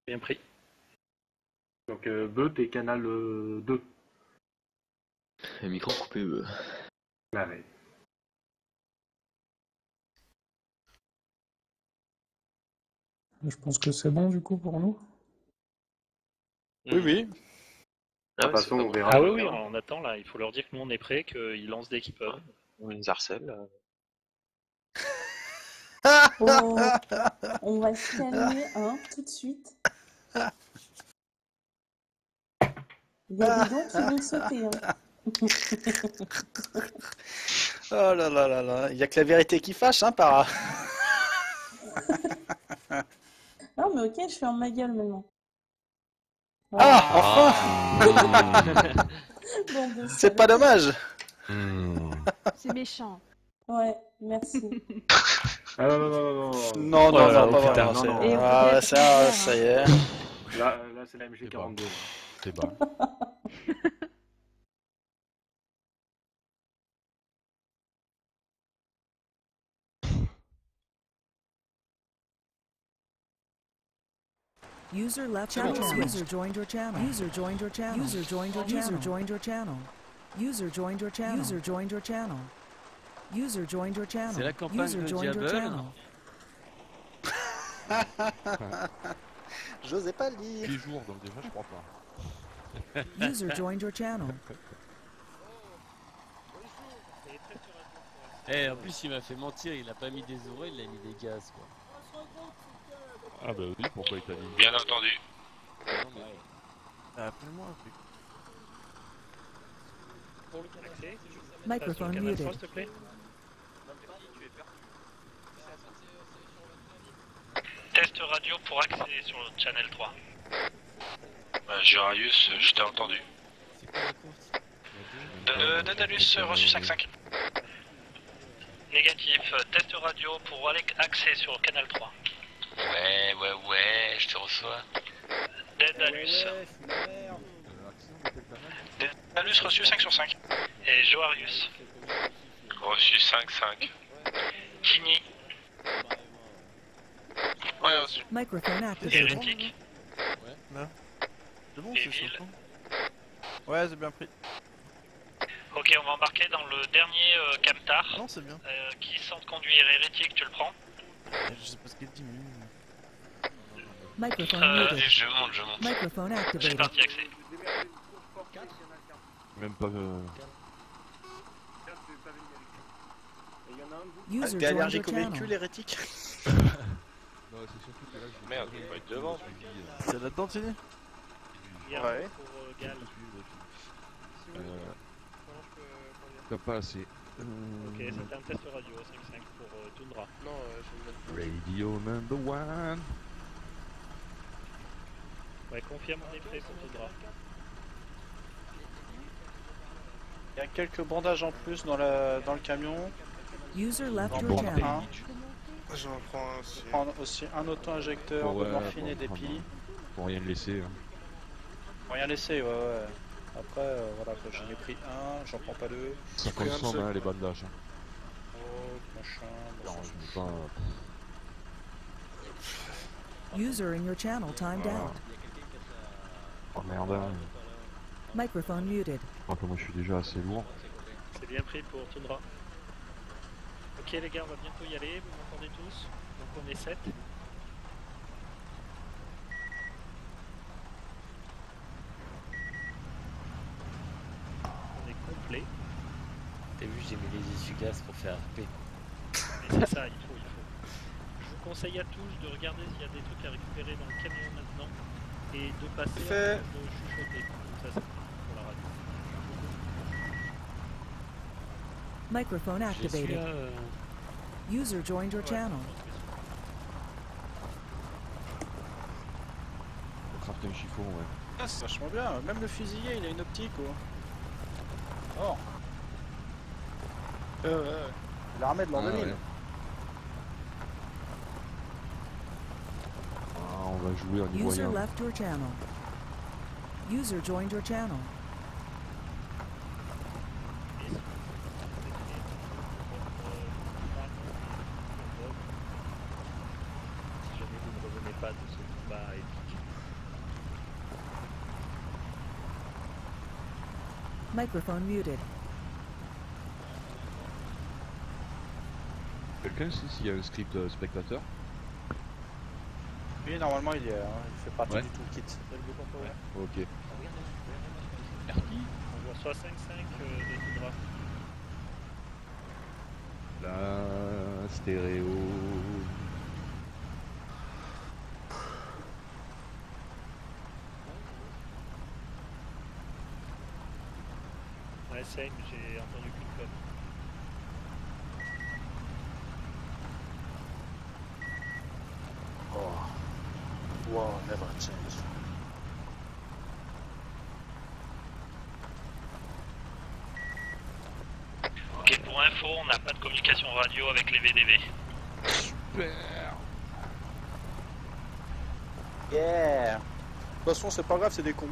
Bien pris. Donc Beut est canal 2. Le micro coupé. Bah ouais. Je pense que c'est bon du coup pour nous. Oui, oui. Ah, De toute façon, on verra. Ah oui, on attend là. Il faut leur dire que nous on est prêts, qu'ils lancent dès qu'ils peuvent. On les harcèle. Oh, on va se calmer, hein, tout de suite. Il y a des dents qui vont sauter. Hein. Oh là là là là, il n'y a que la vérité qui fâche, hein, Para. Non, mais ok, je ferme ma gueule maintenant. Ah, enfin. Bon, de C'est pas dommage. C'est méchant. Ouais, merci. Ah non. Non, pas vraiment. non. Ah, ça y est. Là c'est la MG42. C'est bas. User left your channel. User joined your channel. User joined your channel. User joined your channel. User joined your channel. User joined your channel. User joined your channel. User joined your channel. C'est la campagne User de joined your Diable. channel. J'osais pas le dire. 6 jours, donc déjà je crois pas. User joined your channel. En plus il m'a fait mentir, il a pas mis des oreilles, il a mis des gaz quoi. Ah bah oui, pourquoi il t'a dit? Bien entendu. Non, mais... Appelle-moi un truc. Pour le accès, Microphone Canal muted. 3, s'il te plaît. Test radio pour accéder sur le channel 3. Jurarius, je t'ai entendu. Dadalus, reçu 5-5. Négatif, test radio pour accès sur le canal 3. Ouais, je te reçois. Dedalus. Dedalus, reçu 5 sur 5. Et Joarius. Reçu 5-5. Kini. Ouais, reçu. Microphone activated. Hérétique. Ouais. C'est bon, Et c'est Ville. sur Ouais, c'est bien pris. Ok, on va embarquer dans le dernier Camtar. Non, c'est bien. Qui sent conduire hérétique, tu le prends. Je sais pas ce qu'il dit, mais... Microphone muted. Je monte. Microphone C'est activated. parti, accès. Même pas... User T'es joined your allergique au channel. véhicule, hérétique? Non, c'est surtout que là, je... Merde, je vais pas être devant. C'est là-dedans, Thierry? Ouais. Pour Gal. T'as pas assez. Ok, c'était un test radio 5-5 pour Tundra. Non, je vais Radio number 1. Ouais, confirme, on est prêt pour Tundra. Il y a quelques bandages en plus dans le camion. User left J'en your prends channel. un. J'en prends un aussi. Je prends aussi un auto-injecteur de morphine et d'épi. Faut rien laisser. Hein. Faut rien laisser, ouais. Après, voilà, j'en ai pris un, j'en prends pas deux. 50 cents, hein, les bandages. Hein. Oh, machin. Non, je veux pas... User in your channel timed out. Oh merde. Hein. Microphone muted. Je crois que moi je suis déjà assez lourd. C'est bien pris pour Tundra. Ok les gars, on va bientôt y aller, vous m'entendez tous? Donc on est 7. On est complet. T'as vu, j'ai mis les essuie-glaces pour faire RP. Mais c'est ça, il faut. Je vous conseille à tous de regarder s'il y a des trucs à récupérer dans le camion maintenant et de passer Fait. de chuchoter. Comme ça, c'est pour la radio. Microphone activated. User joined your channel. Certains chiffons, ouais. Ah, c'est vachement bien, même le fusilier il a une optique. Oh. L'armée de l'an 2000. Ouais. Ah, on va jouer en User ivoirien. left your channel. User joined your channel. pas de ce combat épique. Microphone muted. Quelqu'un sait s'il y a un script spectateur? Oui, normalement il fait partie Ouais. du toolkit. Ok. On voit soit 5-5 de tout droit. La stéréo. Ouais, same, j'ai entendu qu'une conne. Oh. Wow, never change. Ok, pour info, on n'a pas de communication radio avec les VDV. Super. Yeah. De toute façon, c'est pas grave, c'est des cons.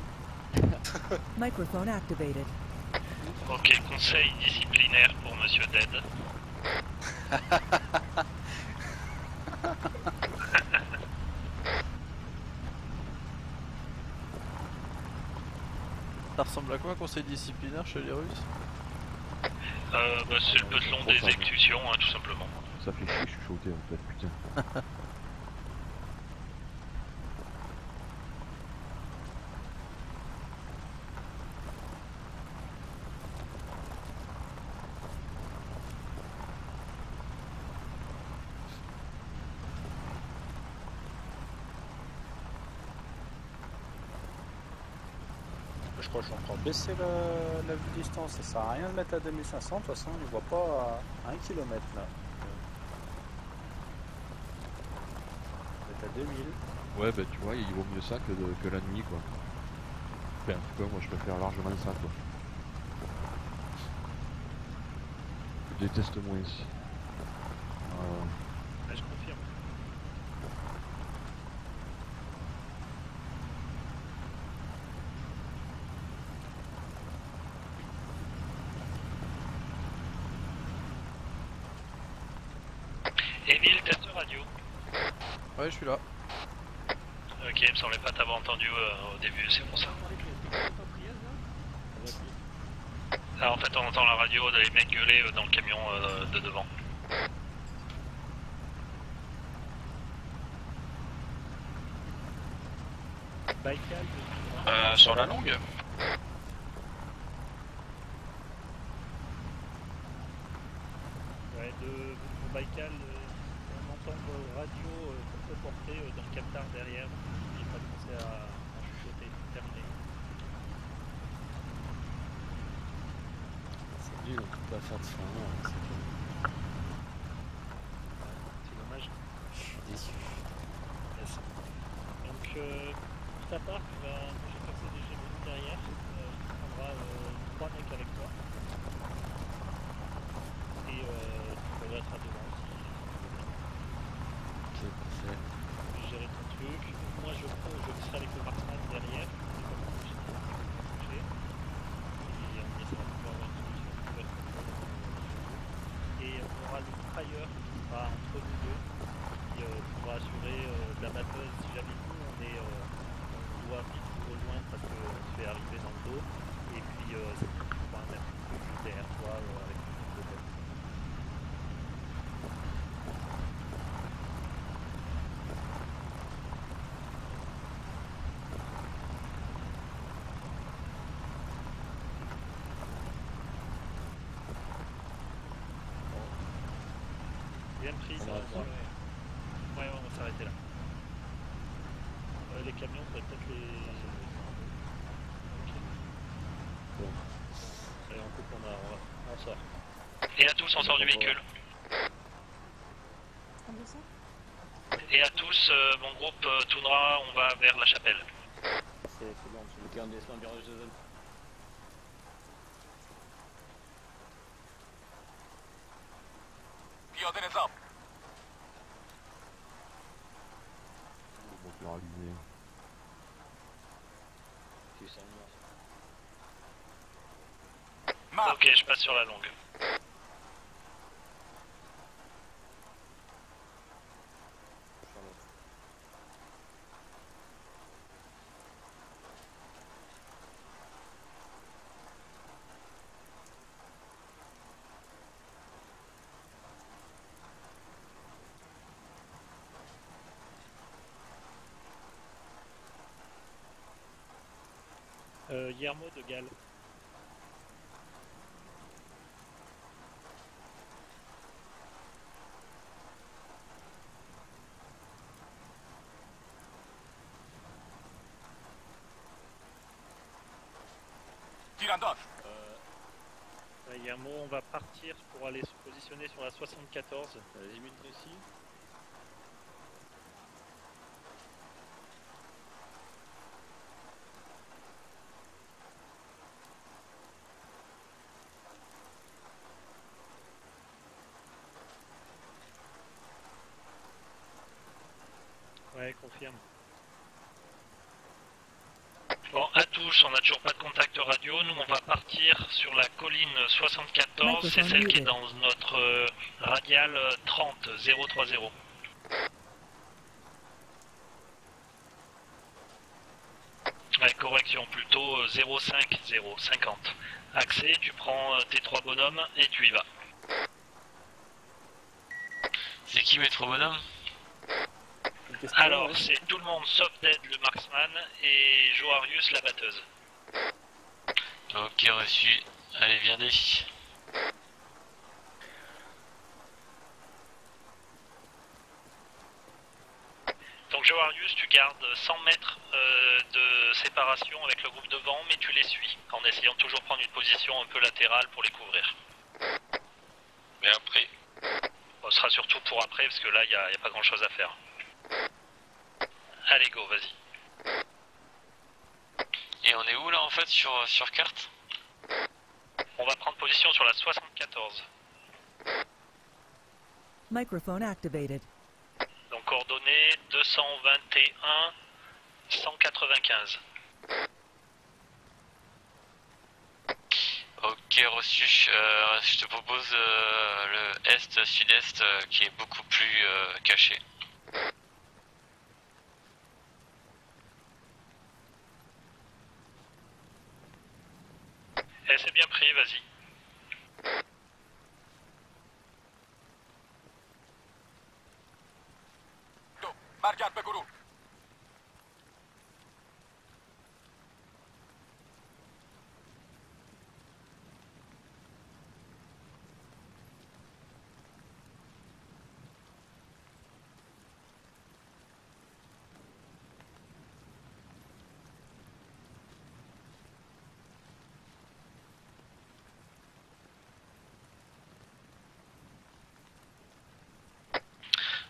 Microphone activated. Ok, conseil disciplinaire pour Monsieur Dead. Ça ressemble à quoi un conseil disciplinaire chez les Russes? Bah, c'est le peloton des exécutions, hein, tout simplement. Ça fait chier, je suis choqué en fait, putain. Je crois que je suis encore baisser la vue distance, ça sert à rien de mettre à 2500, de toute façon on ne voit pas à 1 km là. On est à 2000. Ouais, bah tu vois, il vaut mieux ça que la nuit quoi. Enfin, en tout cas, moi je préfère largement ça quoi. Je déteste moins ici. Ah, je confirme. Emile, test de radio. Ouais, je suis là. Ok, il me semblait pas t'avoir entendu au début, c'est pour ça. Là, en fait, on entend la radio des mecs gueuler dans le camion de devant. Baïkal, Sur la longue. ouais, de Baïkal, on entend vos radios contre-portées dans le captar derrière. N'oubliez pas de penser à chuchoter. Terminé. C'est nul, on peut pas faire de fond. C'est dommage. Je suis déçu. Yes. Donc, pour ta part, tu vas j'ai passé des GMO derrière. Tu prendras 3 mecs avec toi. Et tu progresseras devant aussi. Ok, parfait. Je vais gérer ton truc. Moi, je serai avec le marksman derrière. Et comme ça, je vais bouger. Et on essaiera de pouvoir avoir une solution qui va être et on aura le mitrailleur qui sera entre nous deux. Qui pourra assurer de la batteuse si jamais nous on doit vite vous rejoindre parce qu'on se fait arriver dans le dos et puis c'est tout qui pourra mettre un peu juste derrière toi avec le tête. Bien pris, ça va. Ouais, on va s'arrêter là. Les camions, on va peut-être les... Ok. Bon. Allez, on coupe, on sort. Et à tous, on sort du véhicule. On descend? Et à tous, mon groupe Toundra, on va vers la chapelle. C'est bon, ok, on descend garage de zone. Moteur allumé. Ok, je passe sur la longue. Guillermo de Galles. Guillermo, on va partir pour aller se positionner sur la 74. Limite ici. Ouais, confirme. Bon, à tous, on n'a toujours pas de contact radio. Nous, on va partir sur la colline 74. C'est celle qui est dans notre radial 30 030. Ouais, correction, plutôt 050. Accès, tu prends tes 3 bonhommes et tu y vas. C'est qui mes 3 bonhommes? Alors, c'est tout le monde sauf Dead le marksman et Joarius la batteuse. Ok, reçu. Allez, viens des. Donc Joarius, tu gardes 100 mètres de séparation avec le groupe devant, mais tu les suis, en essayant de toujours prendre une position un peu latérale pour les couvrir. Mais après, Bon, ce sera surtout pour après, parce que là, il n'y a pas grand-chose à faire. Allez, go, vas-y. Et on est où là en fait sur carte? On va prendre position sur la 74. Microphone activated. Donc coordonnées 221 195. Ok, reçu. Je te propose le est-sud-est qui est beaucoup plus caché. Eh, c'est bien pris, vas-y.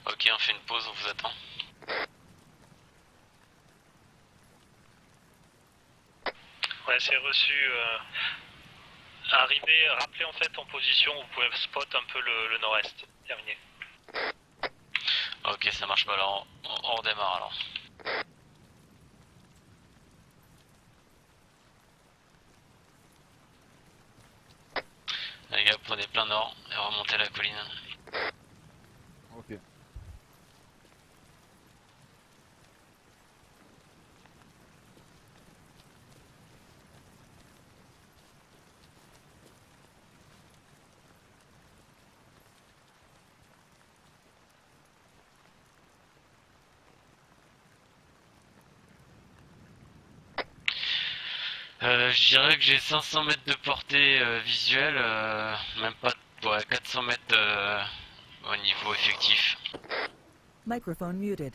Ok, on fait une pause, on vous attend. Ouais, c'est reçu. Arrivé, rappelez en fait en position, vous pouvez spot un peu le nord-est. Terminé. Ok, ça marche pas, alors on redémarre alors. Les gars, prenez plein nord et remontez la colline. Ok. Je dirais que j'ai 500 mètres de portée visuelle, même pas ouais, 400 mètres au niveau effectif. Microphone muted.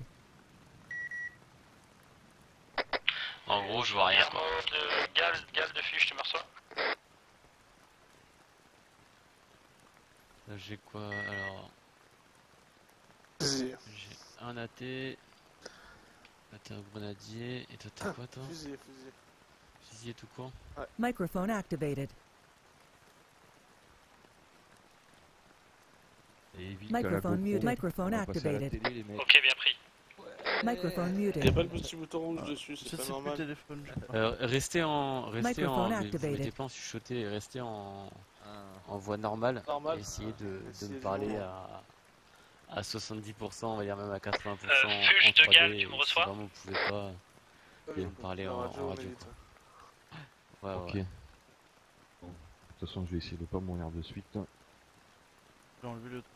En gros, je vois rien quoi. Gale de fiche, tu me reçois? Là, j'ai quoi alors? Fusil. J'ai un AT. Là t'es un grenadier. Et toi t'as quoi toi? Fusil. Fusil tout court? Ouais. Microphone activated. Et évite qu'à la Microphone GoPro, muted. Microphone on va passer à la activated. télé, les mecs. Ok, bien pris. Microphone Il n'y a muted. pas le petit bouton rouge dessus, c'est pas C'est plus normal. téléphone, je crois. Restez en. Microphone Vous activated. mettez pas en chuchoté, restez en voix normale. Normal. Et essayez de Essayez me de parler voir. à 70%, on va dire même à 80% Fuge en de 3D. Galles, tu me Si reçois? vraiment vous pouvez pas, vous pouvez me parler en radio. Quoi. Ouais, Ok. ouais. Bon. De toute façon, je vais essayer de pas mourir de suite. J'ai enlevé le truc.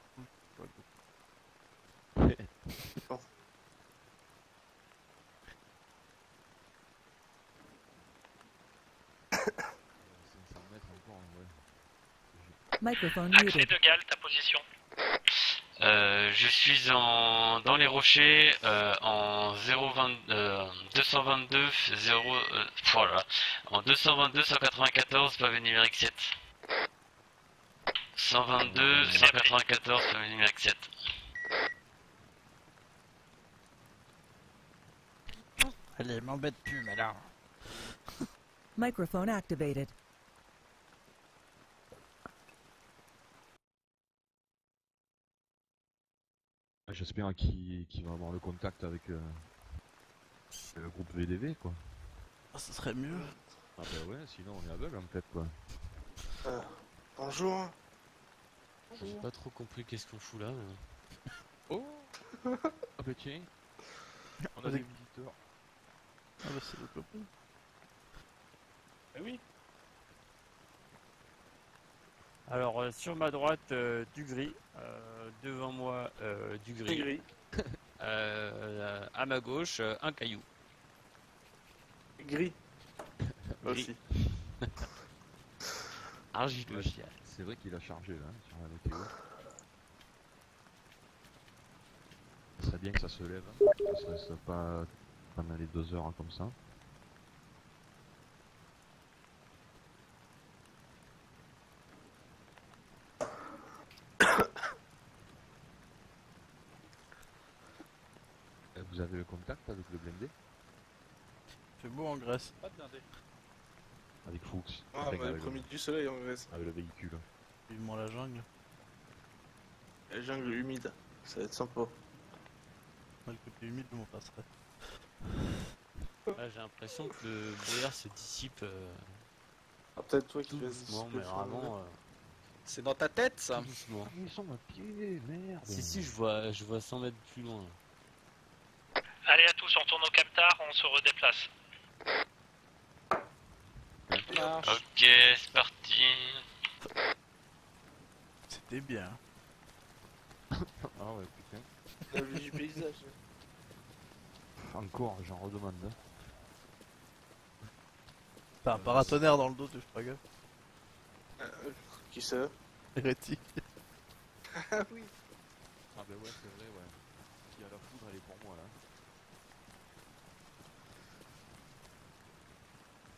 Microphone Axley muted. de Galles, ta position. Je suis dans les rochers en 222 voilà, en 222 194 pavé numérique 7. 122 194 pavé numérique 7. Allez, m'embête plus, madame. Microphone activated. J'espère qu'il va avoir le contact avec le groupe VDV, quoi. Ah, ça serait mieux. Ah bah ouais, sinon on est aveugle en fait, quoi. Bonjour. J'ai pas trop compris qu'est-ce qu'on fout là. Mais... Oh. Ah bah tiens, on a des visiteurs. Ah bah c'est le copain. Ah oui. Alors sur ma droite du gris, devant moi du gris. À ma gauche un caillou. Gris. Aussi. Argileux. C'est vrai qu'il a chargé là, sur la météo. Ce serait bien que ça se lève, que ça reste pas pendant les 2 heures comme ça. Vous avez le contact avec le blindé? C'est beau en Grèce. Pas de blindé. Avec Fuchs. Ah, avec, bah, le avec premier du soleil en Grèce. avec le véhicule. Vivement la jungle. La jungle humide. Ça va être sympa. Le côté humide, on passerait. J'ai l'impression que le brouillard se dissipe Ah, peut-être toi qui tout fais doucement, mais vraiment C'est dans ta tête, ça. tout doucement. Ils sont à pied, merde. Si, je vois 100 mètres plus loin. Allez à tous, on retourne au Captar, on se redéplace. Ok, c'est parti. C'était bien. Ah ouais, putain. La vue du paysage. Encore, j'en redemande. Hein. T'as un paratonnerre dans le dos, tu fais pas gaffe. Qui ça? Hérétique. Ah oui. Ah bah ouais, c'est vrai, ouais. Si à la foudre, elle est pour moi là.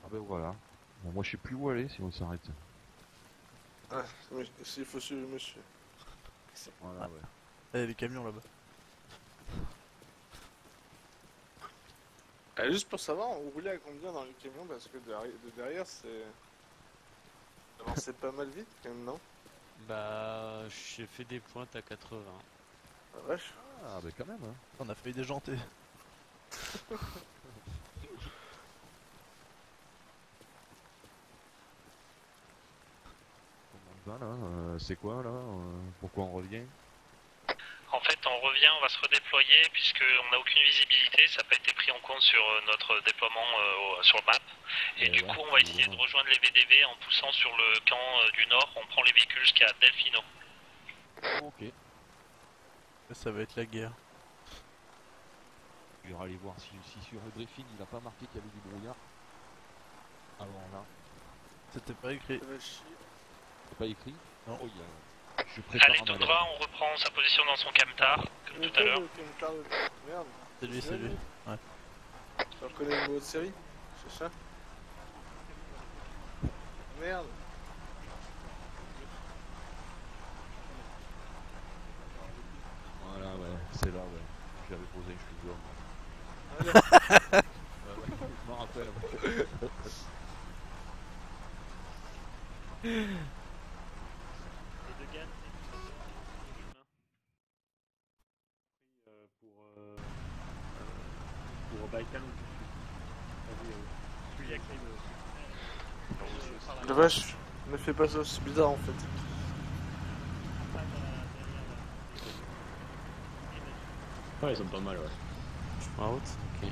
Ah bah voilà. Bon, moi je sais plus où aller si on s'arrête. Ah, il faut suivre le monsieur. Voilà, ouais. Il y a des camions là-bas. Juste pour savoir, on roulait à combien dans le camion? Parce que de derrière, c'est... C'est pas mal vite quand même, non? Bah, j'ai fait des pointes à 80. Ah vache. Ah bah quand même, hein. On a failli déjanter. Comment on va là? C'est quoi là? Pourquoi on revient? En fait, on revient, on va se redéployer puisqu'on n'a aucune visibilité, ça n'a pas été pris en compte sur notre déploiement sur le map. Et du coup, on va essayer de rejoindre les VDV en poussant sur le camp du nord, on prend les véhicules jusqu'à Delfino. Ok. Ça va être la guerre. Je vais aller voir si sur le briefing il a pas marqué qu'il y avait du brouillard. Alors là. C'était pas écrit. C'est pas écrit? Non. Oh, il y a... Je prépare Allez, ma Tundra, on reprend sa position dans son camtar, comme tout à l'heure. Merde. C'est lui, c'est lui. Ouais. Tu reconnais le numéro de série? C'est ça? Merde. Voilà, ouais, c'est là, ouais. J'avais posé une cheveux d'homme. Allez. Ouais, je m'en rappelle. Pour Baïkal ou celui avec La vache, ne fais pas ça, c'est bizarre en fait. Ouais, ils sont pas mal, ouais. En route. Ok.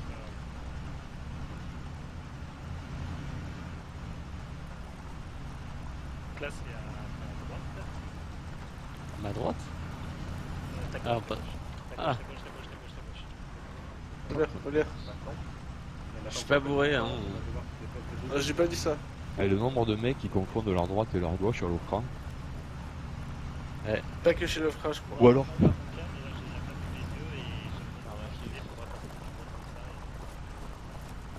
Là, c'est à droite. À ma droite? Ah, pas. Ah. Regarde. Je suis pas bourré, hein. J'ai pas dit ça. Et le nombre de mecs qui confondent leur droite et leur gauche à l'écran. Ouais. Pas que chez le Frash, quoi. Ou alors,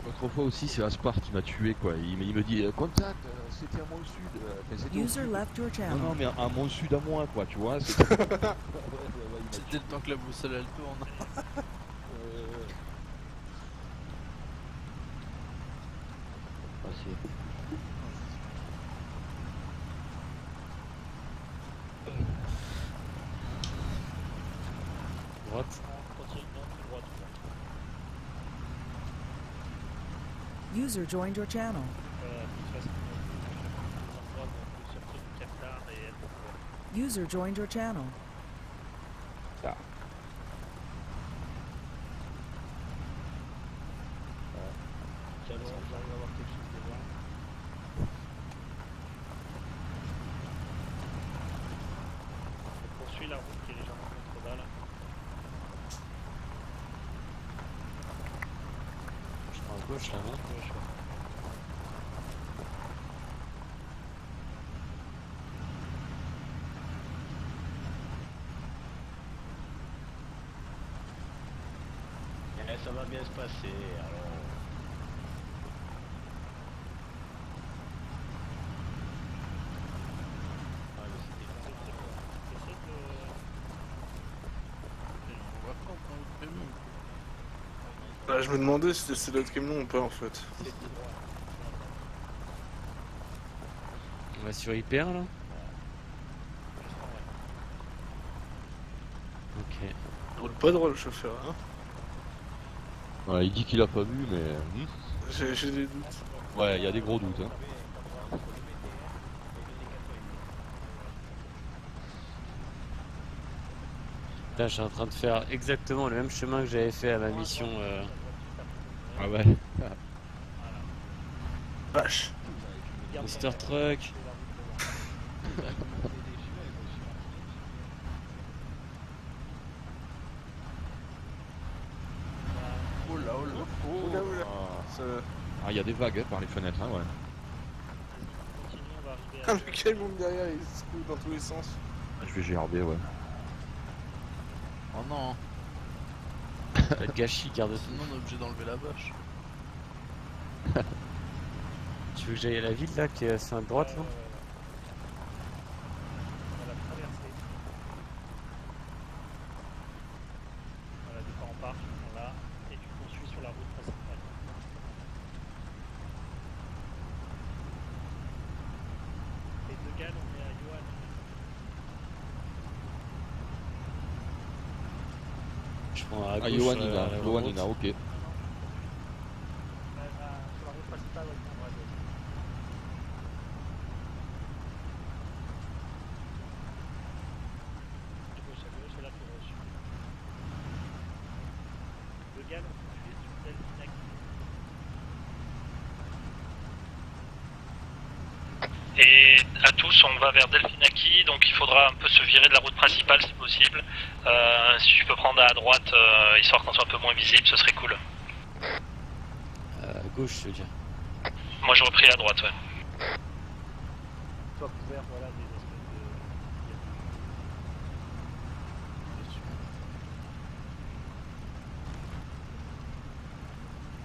l'autre fois aussi, c'est Aspar qui m'a tué, quoi. Il me dit contact, c'était à mon sud. Enfin, c'était au User sud. left your channel. Non, mais à mon sud à moi, quoi, tu vois. C'était C'était le temps que la boussole elle tourne. Droite. User joined your channel. User joined your channel. Ça. On poursuit la route qui est légèrement contrebas là. Je prends à gauche là, non? Gauche, ouais. Ça va bien se passer, alors. Bah, je me demandais si c'était l'autre camion ou pas en fait. On va sur hyper là. Ok. Il roule pas droit le chauffeur, hein. Ouais, il dit qu'il a pas vu, mais. J'ai des doutes. Ouais, il y a des gros doutes. Hein. Là, je suis en train de faire exactement le même chemin que j'avais fait à ma mission. Ah ouais. Vache. Mister Truck. Oh là, oh là. Oula, oula. Ah, il y a des vagues hein, par les fenêtres, hein, ouais. Ah, le camion de derrière il se coule dans tous les sens. Je vais GRB, ouais. Oh non. Gâchis, garde. Sinon on est obligé d'enlever la vache. Tu veux que j'aille à la ville là, qui est à sa droite là? On va la traverser. Voilà, des parents partent, ils sont là, et tu poursuis sur la route principale. Et de Galles, on est à Johan. Je prends à Ah, gauche. Ioannina, la Ioannina, route. ok. Sur la route principale, ouais, on va à gauche. De gauche à gauche, et là tu reçu. De Galles, on poursuit sur Delphinac. Et à tous, on va vers Delphinaki, donc il faudra un peu se virer de la route principale si possible. Si tu peux prendre à droite, histoire qu'on soit un peu moins visible, ce serait cool. À gauche, je veux dire. Moi j'aurais pris à droite, ouais. Soit couvert, voilà, des espèces de...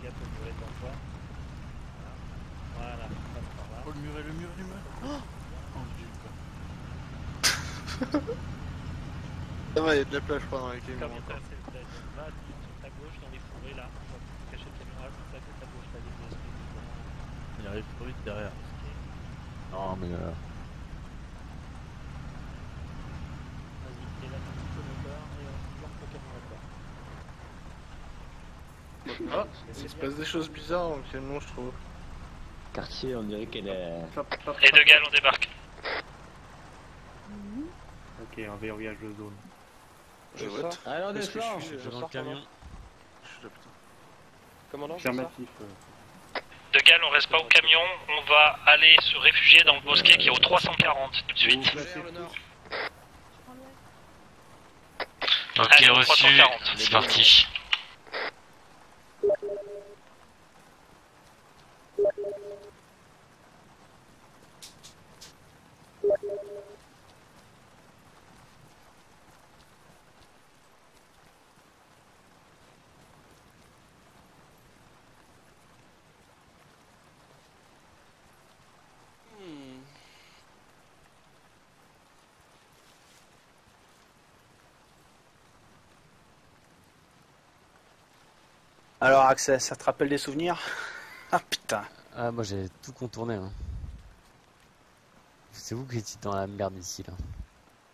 Gaffe au muret devant toi. Voilà, passe par là. Oh le muret, le muret, le muret. Oh Dieu quoi. Ça va, il y a de la plage, je crois, dans les camions. Comme il encore. passe, va sur ta gauche dans les fourrés là. On va cacher le camion là, comme ça, à gauche, t'as des espèces de... Il arrive trop vite derrière. Non, mais. Vas-y, et là, tu coupes le moteur et on bloque le camion à toi. Ah, il se passe des choses bizarres dans le camion, je trouve. Quartier, on dirait qu'elle est. Et de Galles, on débarque. Ok, un verrouillage de zone. Je vote. Allez, on Est-ce que descend. je suis- Dans le camion. Je suis là, putain. Commandant, c'est ça Affirmatif. De Galles, on reste pas au camion, on va aller se réfugier dans le bosquet qui est au 340 tout de suite. Ok, Allez, au reçu. 340. C'est parti. Alors, Axel, ça te rappelle des souvenirs? Ah putain. Ah, moi j'ai tout contourné. Hein. C'est vous qui étiez dans la merde ici là.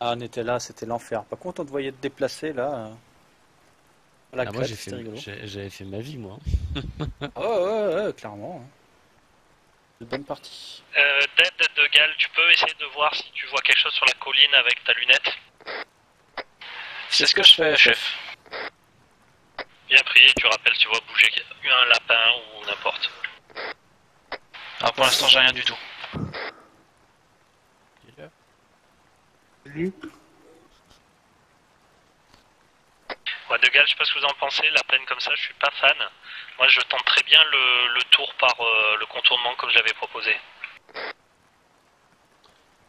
Ah, on était là, c'était l'enfer. Par contre, on te voyait te déplacer là. La Ah, moi crête, c'était rigolo. j'avais fait ma vie moi. Ouais, clairement. De bonne partie. Dead de Gal, tu peux essayer de voir si tu vois quelque chose sur la colline avec ta lunette? C'est ce que je fais, chef. Bien pris, tu rappelles, tu vois bouger un lapin ou n'importe. Ah, pour l'instant, j'ai rien du tout. Salut. Ouais, de Gal, je sais pas ce que vous en pensez, la plaine comme ça, je suis pas fan. Moi, je tente très bien le tour par le contournement comme j'avais proposé.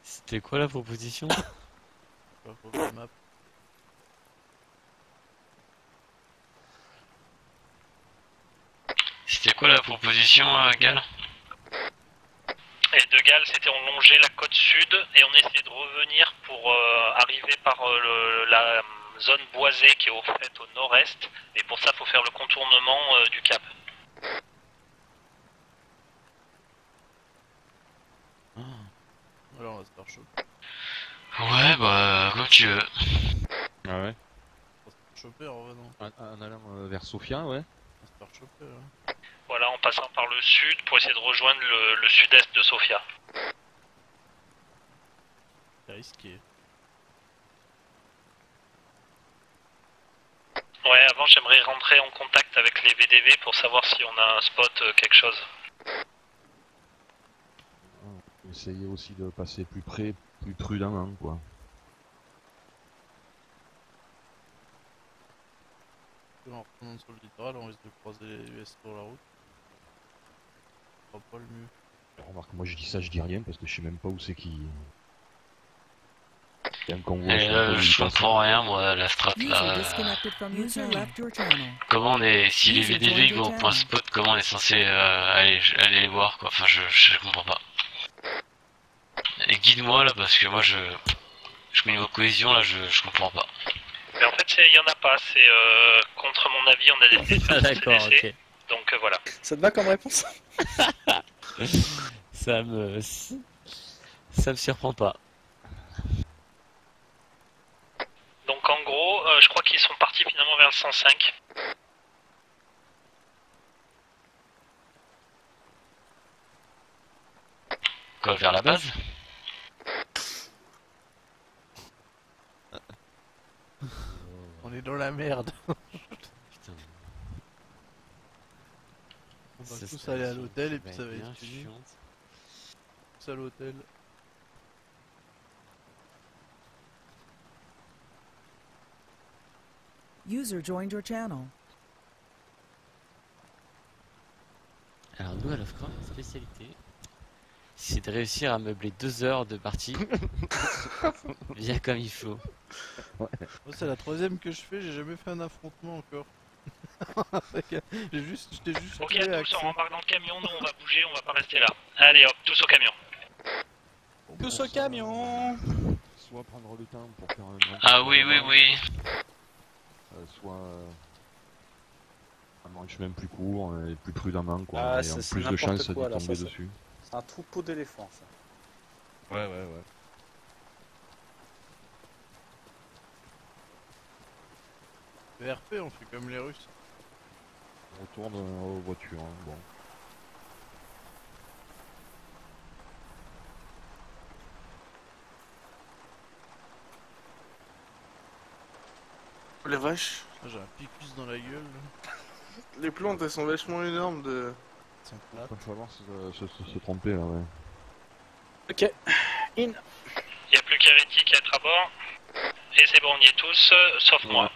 C'était quoi la proposition? C'était quoi la proposition, Gal? Et de Gal, c'était on longeait la côte sud et on essayait de revenir pour arriver par la zone boisée qui est au fait au nord-est. Et pour ça, il faut faire le contournement du cap. Alors on va se faire chaud. Ouais, bah, comme tu veux. Ah ouais. On va se faire choper en revenant. En allant vers Sofia, ouais. On va se faire choper là. Voilà, en passant par le sud pour essayer de rejoindre le sud-est de Sofia. C'est risqué. Ouais, avant j'aimerais rentrer en contact avec les VDV pour savoir si on a un spot, quelque chose. Essayer aussi de passer plus près, plus prudemment, quoi. En retournant sur le littoral, on risque de croiser les US sur la route. Ce sera pas le mieux. Remarque, moi je dis ça, je dis rien parce que je sais même pas où c'est qui. Il y a un convoi. Je comprends rien, moi, la strat là. Comment on est. Si les VDV vont au point spot, comment on est censé aller les voir, quoi. Enfin, je comprends pas. Et guide-moi là, parce que moi je mets niveau cohésion là, je comprends pas. Mais en fait, il y en a pas, c'est contre mon avis, on a des Ah, d'accord, ok. Donc voilà. Ça te va comme réponse? Ça me surprend pas. Donc en gros, je crois qu'ils sont partis finalement vers le 105. Quoi, vers la base? On est dans la merde. Putain. On va tous aller à l'hôtel et puis ça va être fini. Tous à l'hôtel. User joined your channel. Alors nous à Lovecraft, notre spécialité, c'est de réussir à meubler 2 heures de partie bien comme il faut. Ouais. Oh, c'est la 3ème que je fais, j'ai jamais fait un affrontement encore. J'étais juste ok, tous on rembarque dans le camion, nous on va bouger, on va pas rester là. Allez hop, tous au camion. Tous au camion. Soit prendre le temps pour faire un... Ah oui, oui, oui. Soit un chemin plus court et plus prudemment, quoi. Ah, et en c'est plus de n'importe chances de quoi, là, tomber ça, dessus. C'est un troupeau d'éléphants, ça. Ouais, ouais, ouais. VRP, on fait comme les Russes. On retourne aux voitures, hein, bon. Les vaches. J'ai un picus dans la gueule. Les plantes, elles sont vachement énormes de... Il va falloir se tromper, là, ouais. Ok, in. Il n'y a plus qu'Hérétique à être à bord. Et c'est bon, on y est tous, sauf moi.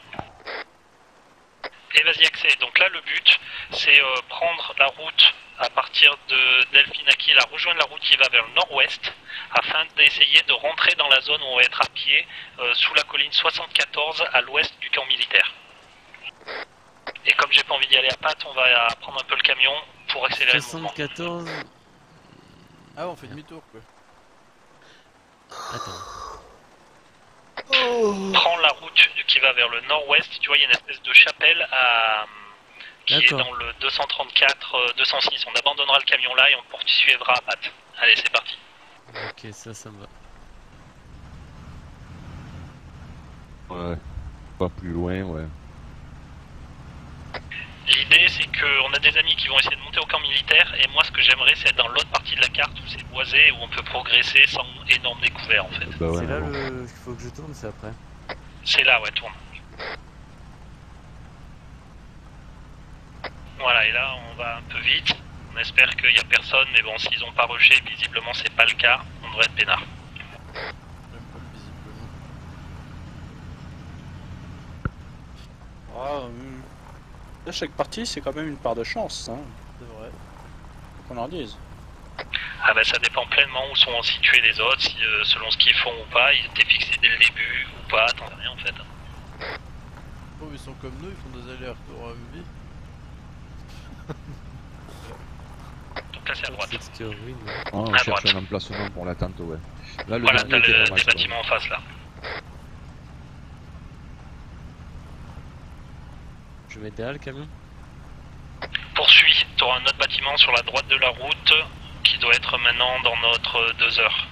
Et vas-y, accès. Donc là, le but, c'est prendre la route à partir de Delphinaki, rejoindre la route qui va vers le nord-ouest, afin d'essayer de rentrer dans la zone où on va être à pied, sous la colline 74, à l'ouest du camp militaire. Et comme j'ai pas envie d'y aller à pattes, on va prendre un peu le camion pour accélérer le mouvement. 74. Ah, on fait demi-tour, quoi. Attends. Prends la route qui va vers le nord-ouest, tu vois, il y a une espèce de chapelle qui est D'accord. dans le 234-206. On abandonnera le camion là et on poursuivra à patte. Allez, c'est parti. Ok, ça me va. Ouais. Pas plus loin, ouais. L'idée, c'est qu'on a des amis qui vont essayer de monter au camp militaire, et moi, ce que j'aimerais, c'est être dans l'autre partie de la carte où c'est boisé et où on peut progresser sans énorme découvert, en fait. Bah ouais, C'est là bon. le. Il faut que je tourne, c'est après. C'est là, ouais, tourne. Voilà, et là, on va un peu vite. On espère qu'il n'y a personne, mais bon, s'ils n'ont pas rushé, visiblement, c'est pas le cas. On devrait être peinard. Là, chaque partie, c'est quand même une part de chance, hein. C'est vrai. Faut qu'on en dise. Ah bah ça dépend pleinement où sont situés les autres, si, selon ce qu'ils font ou pas, ils étaient fixés dès le début ou pas, t'en sais rien en fait. Oh, ils sont comme nous, ils font des allers-retours à MV. Donc là c'est à droite. On À cherche droite. un emplacement pour l'attente, ouais. Là, le Voilà, dernier t'as était pas mal, les ça va. bâtiments en face là. Je vais mettre derrière le camion. Poursuis, t'auras un autre bâtiment sur la droite de la route qui doit être maintenant dans notre 2 heures.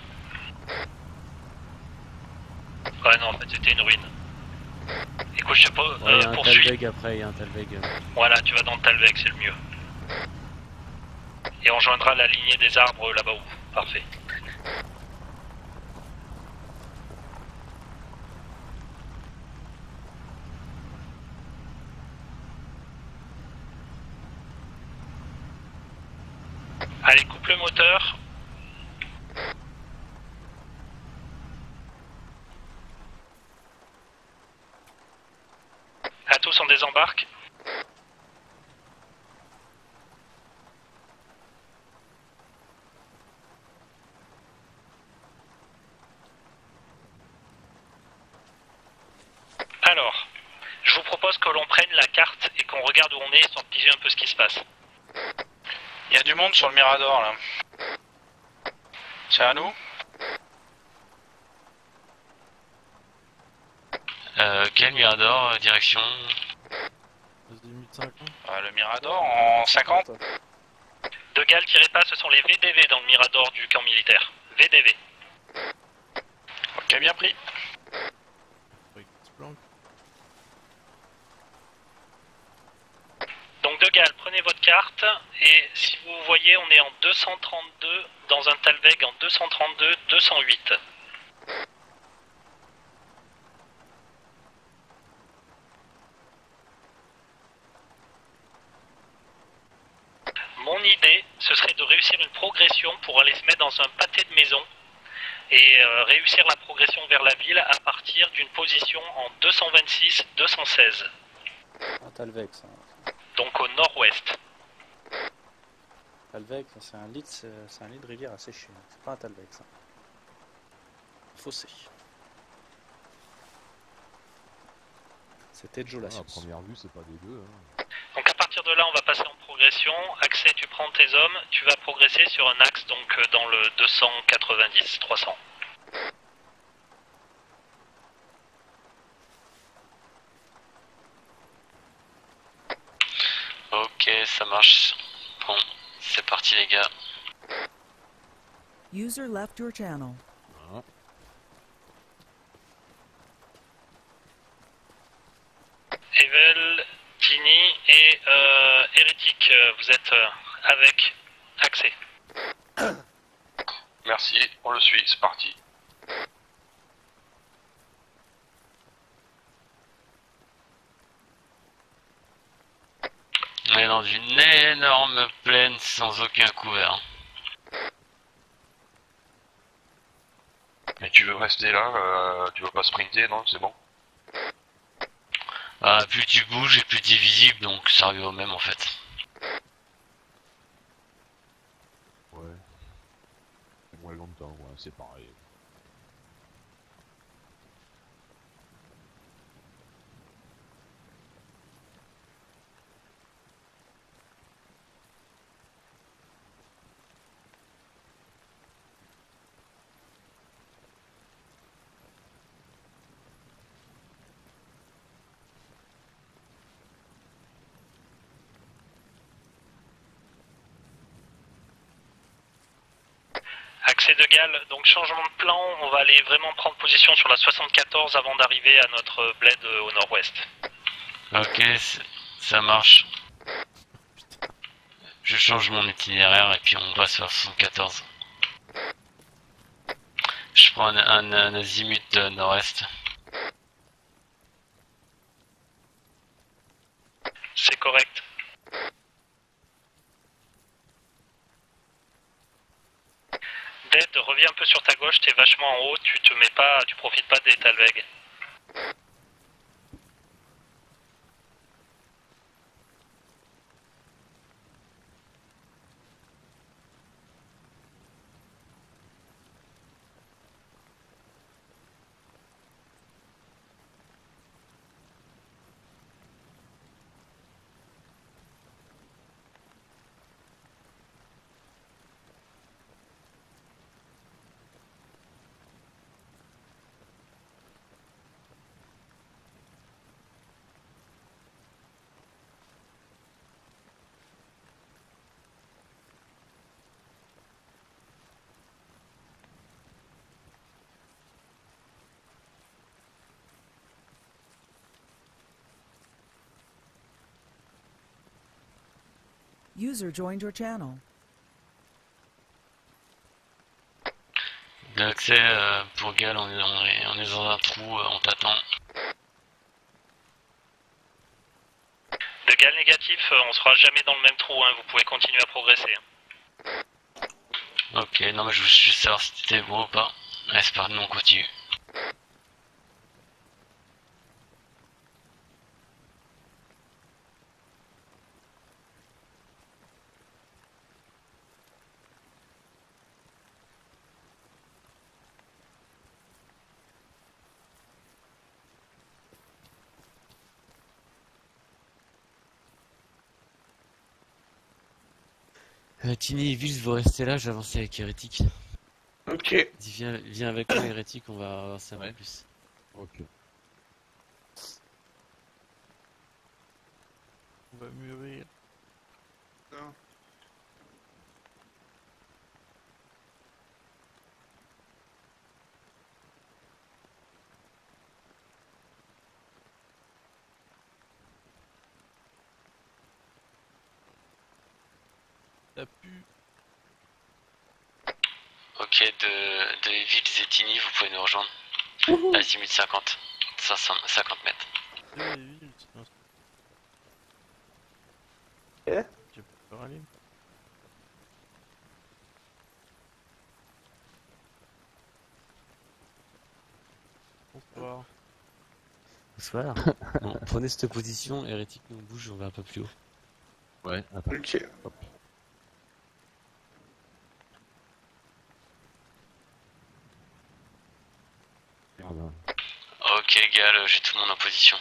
Ouais non en fait c'était une ruine. Écoute je sais pas, Ouais, il y a un poursuis. Talveg après, il y a un Talveg. Voilà tu vas dans le Talveg c'est le mieux. Et on rejoindra la lignée des arbres là-bas haut. Parfait. Allez, coupe le moteur. À tous, on désembarque. Alors, je vous propose que l'on prenne la carte et qu'on regarde où on est, histoire de piger un peu ce qui se passe. Il y a du monde sur le Mirador là. C'est à nous? Quel Mirador, direction? Le Mirador en 50? De Gaulle, tirez pas, ce sont les VDV dans le Mirador du camp militaire. VDV. Ok, bien pris. Donc De Gaulle, prenez votre carte et si vous voyez, on est en 232 dans un Talveg en 232-208. Mon idée, ce serait de réussir une progression pour aller se mettre dans un pâté de maison et réussir la progression vers la ville à partir d'une position en 226-216. Un Talveg, ça. Donc au nord-ouest. Talveg, c'est un lit de rivière à sécher. C'est pas un Talveg, ça. Fossé. C'était Joe À Lassius. première vue, c'est pas dégueu. Hein. Donc à partir de là, on va passer en progression. Accès, tu prends tes hommes, tu vas progresser sur un axe donc dans le 290-300. Ok, ça marche. Bon, c'est parti les gars. User left your channel. Evel, Tini et Hérétique, vous êtes avec accès. Merci, on le suit, c'est parti. On est dans une énorme plaine sans aucun couvert. Mais tu veux rester là, tu veux pas sprinter, non? C'est bon? Ah, plus tu bouges et plus tu es visible, donc ça revient au même en fait. Ouais. Moins longtemps, ouais, c'est pareil. De Gaulle, donc changement de plan, on va aller vraiment prendre position sur la 74 avant d'arriver à notre bled au nord-ouest. Ok, ça marche. Je change mon itinéraire et puis on passe vers 74. Je prends un azimut nord-est. C'est correct. Dead, reviens un peu sur ta gauche, t'es vachement en haut, tu profites pas des Talweg. User joined your channel. L'accès pour Gal, on est dans un trou, on t'attend. De Gaulle négatif, on sera jamais dans le même trou, hein, vous pouvez continuer à progresser. Ok, non mais je veux juste savoir si c'était beau ou pas. Ouais, c'est parti, on continue. Tini et Vils, vous restez là, j'avance avec Hérétique. Ok. Viens avec moi, Hérétique, on va avancer un peu plus. Ok. On va mûrir. Non. Ça pue. Ok, de Vils et Tini, vous pouvez nous rejoindre. Azimut 50, 50 mètres. J'ai pas râler. Bonsoir. Bonsoir. Bon, prenez cette position, Hérétique, nous on bouge, on va un peu plus haut. Ouais, attends. Ok. Hop. Merde. Ok, Gal, j'ai tout le monde en position.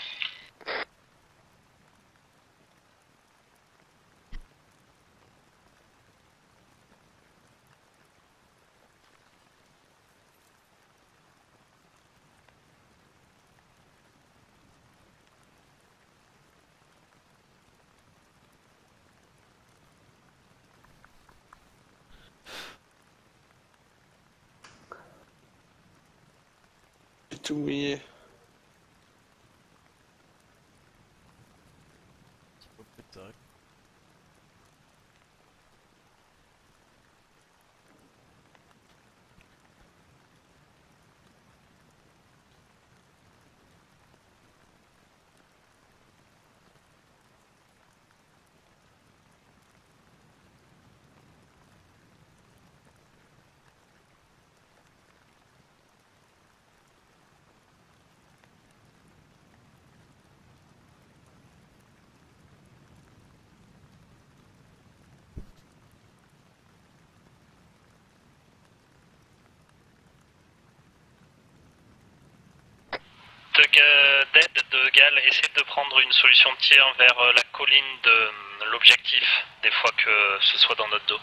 J'ai tout mouillé. C'est pas peut-être. Dead de Gaulle, essaie de prendre une solution de tir vers la colline de l'objectif, des fois que ce soit dans notre dos.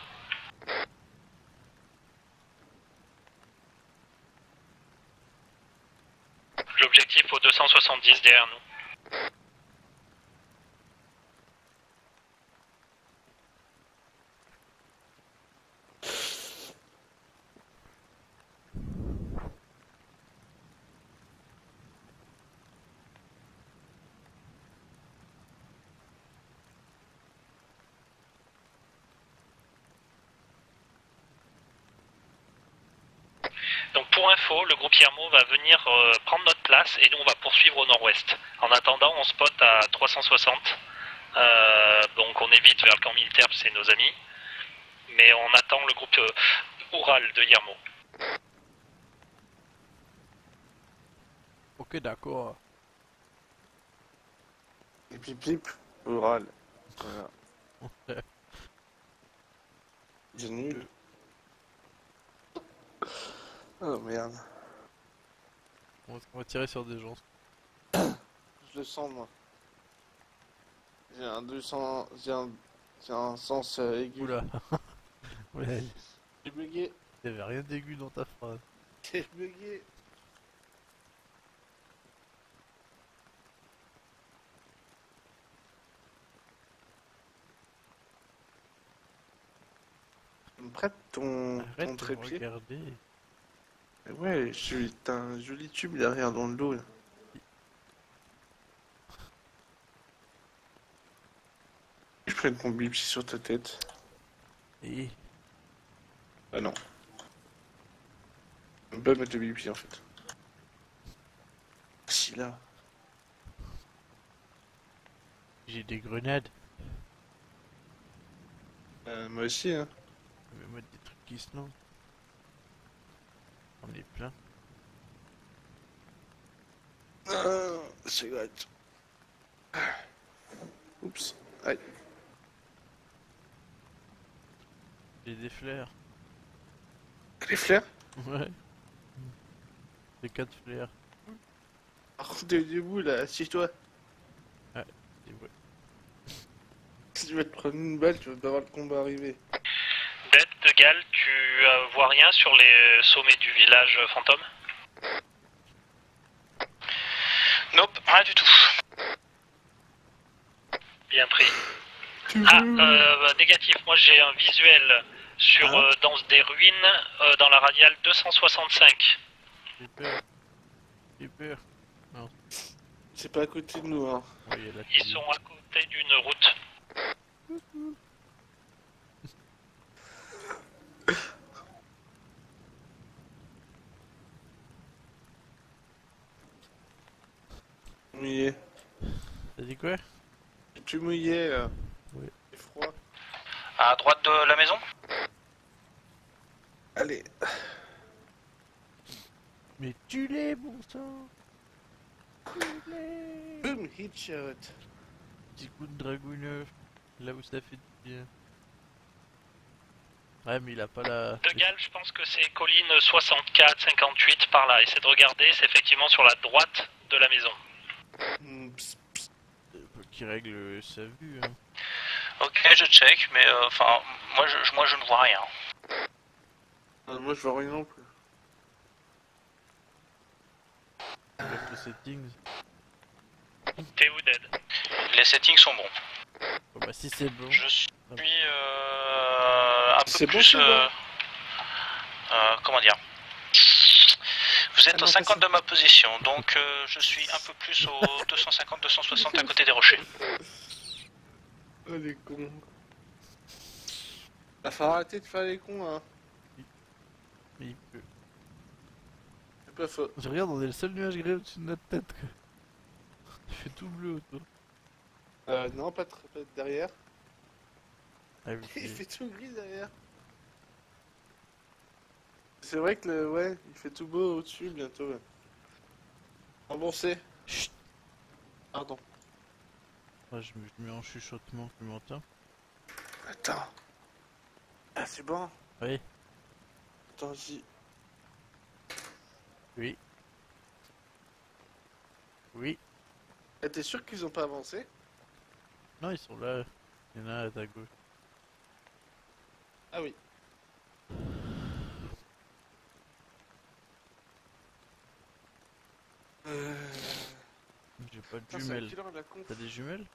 L'objectif au 270 derrière nous. info, le groupe Yermo va venir prendre notre place et nous on va poursuivre au nord-ouest. En attendant, on spot à 360. Donc on évite vers le camp militaire, c'est nos amis. Mais on attend le groupe Oural de Yermo. Ok, d'accord. Et pip pip, oral. Voilà. J'ai nul. Oh merde. On va tirer sur des gens. Je le sens moi. J'ai un 200. J'ai un sens aigu. Oula. Ouais. J'ai bugué. Il y avait rien d'aigu dans ta phrase. J'ai bugué. Tu me prêtes ton Arrête de me trépied? regarder. Ouais, t'as un joli tube derrière dans le dos là. Je prends ton bipi sur ta tête. Et Ah non. On peut mettre le bipi en fait. Si là. j'ai des grenades. Moi aussi hein. Je vais mettre des trucs qui se lancent. On est plein. Cigarette. Oups. Aïe. J'ai des flares. Les flares? Ouais. J'ai 4 flares. Par contre t'es debout là, assieds-toi. Ouais, c'est vrai. Si tu vas te prendre une balle, tu vas pas voir le combat arriver. Dead de Gal, tu vois rien sur les sommets du village fantôme? Nope, rien du tout. Bien pris. Négatif, moi j'ai un visuel sur dans des ruines dans la radiale 265. J'ai peur. J'ai peur. Non. C'est pas à côté de nous hein. Ouais, y a la Ils sont à côté d'une route. Mouillé. T'as dit quoi? Tu mouillé là. Oui. C'est froid. À droite de la maison? Allez. Mais tue-les, bon sang. Tue-les. Boom, headshot. Petit coup de dragouneur. Là où ça fait du bien. Ouais, mais il a pas la... De Gal, je pense que c'est colline 64, 58 par là. Essayez de regarder, c'est effectivement sur la droite de la maison. Qui règle sa vue. Hein. Ok, je check, mais enfin, moi je ne vois rien. Moi je vois rien non plus. Avec les settings. T'es où, Dead? Les settings sont bons. Oh, bah si c'est bon. Je suis un peu plus... comment dire? Vous êtes au 50 de ma position, donc je suis un peu plus au 250-260 à côté des rochers. Oh les cons. Va falloir arrêter de faire les cons hein. Mais il peut. C'est pas faux. Je regarde, on est le seul nuage gris au-dessus de notre tête. Quoi. Il fait tout bleu autour. Non, pas derrière. Ah, oui, Il fait tout gris derrière. C'est vrai que ouais, il fait tout beau au-dessus bientôt. Ouais. Remboursé. Chut. Pardon. Ah, je me mets en chuchotement, tu m'entends? Attends. Ah, c'est bon. Oui. Attends, j'y... Oui. Oui. Ah, t'es sûr qu'ils ont pas avancé? Non, ils sont là. Il y en a un à ta gauche. Ah oui. J'ai pas de Putain, jumelles. c'est à quelle heure la conf? T'as des jumelles?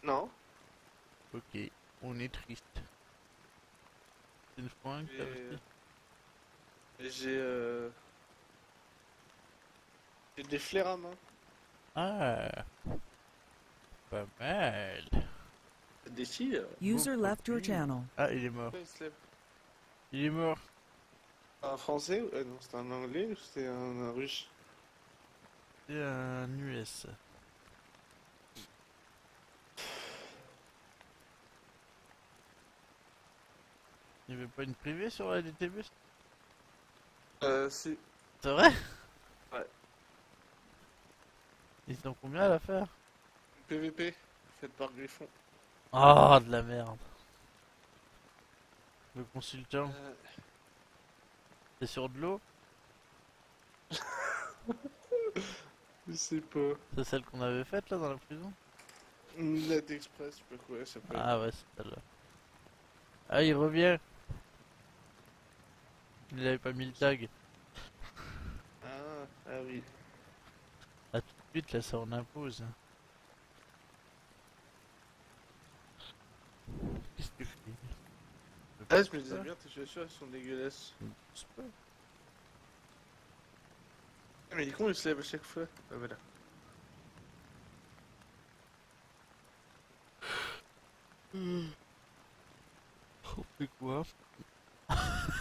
Non. Ok, on est triste. C'est une fringue, t'as aussi? J'ai des flares à main. Ah, pas mal. Des cils. User left your channel. Ah, il est mort. Il se lève. Il est mort. Un français ou... non, c'était un anglais ou c'était un russe? C'est un US. Il n'y avait pas une privée sur la DTB? Si. C'est vrai? Ouais. Ils sont combien à la faire? PVP, faite par Griffon. Ah, de la merde. Le consultant. C'est sur de l'eau? Je sais pas. C'est celle qu'on avait faite là dans la prison? Net Express, je sais pas quoi, ça s'appelle. Ah ouais, c'est celle-là. Ah, il revient. Il avait pas mis le tag. Ah oui. Ah, tout de suite là, ça on impose. Qu'est-ce que je fais? Ah, je me disais bien, tes chaussures elles sont dégueulasses. Ah, mais il est con, il se lève à chaque fois. Ah, voilà. On fait quoi? Moi,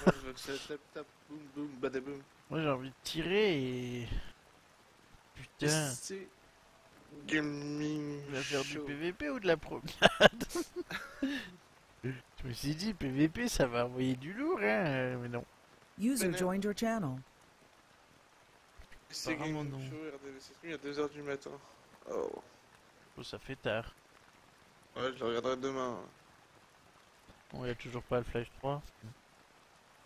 je veux que ça tape, boum, boum, badaboum. Moi j'ai envie de tirer et... Putain. C'est... Gaming. Tu vas faire du show. PVP ou de la promenade? Je me suis dit, PVP ça va envoyer du lourd, hein, mais non. User joined your channel. C'est Apparemment, Gaming non. Show, RDV, c'est fini à 2h du matin. Oh. Oh, ça fait tard. Ouais, je le regarderai demain. Bon, il y a toujours pas le Flash 3.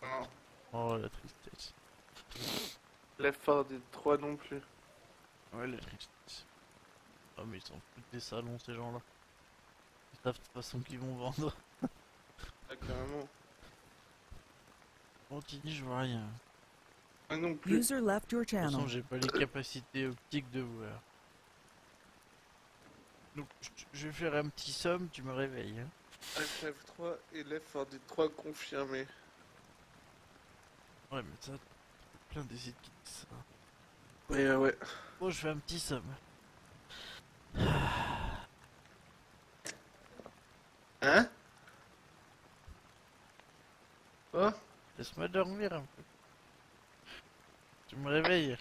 Non. Oh, la tristesse. Left 4 Dead 3 non plus. Ouais, la tristesse. Oh, mais ils s'en foutent des salons, ces gens-là. Ils savent de toute façon qu'ils vont vendre. Ah, carrément. Continue, je vois rien. Ah non plus. User left your De toute façon, channel. j'ai pas les capacités optiques de voir. Donc, je vais faire un petit somme, tu me réveilles. Hein. Left 3 et Left 4 Dead 3 confirmés. Ouais, mais ça, plein des sites qui disent ça. Ouais. Bon, je fais un petit somme. Hein? Quoi? Laisse-moi dormir un peu. Tu me réveilles.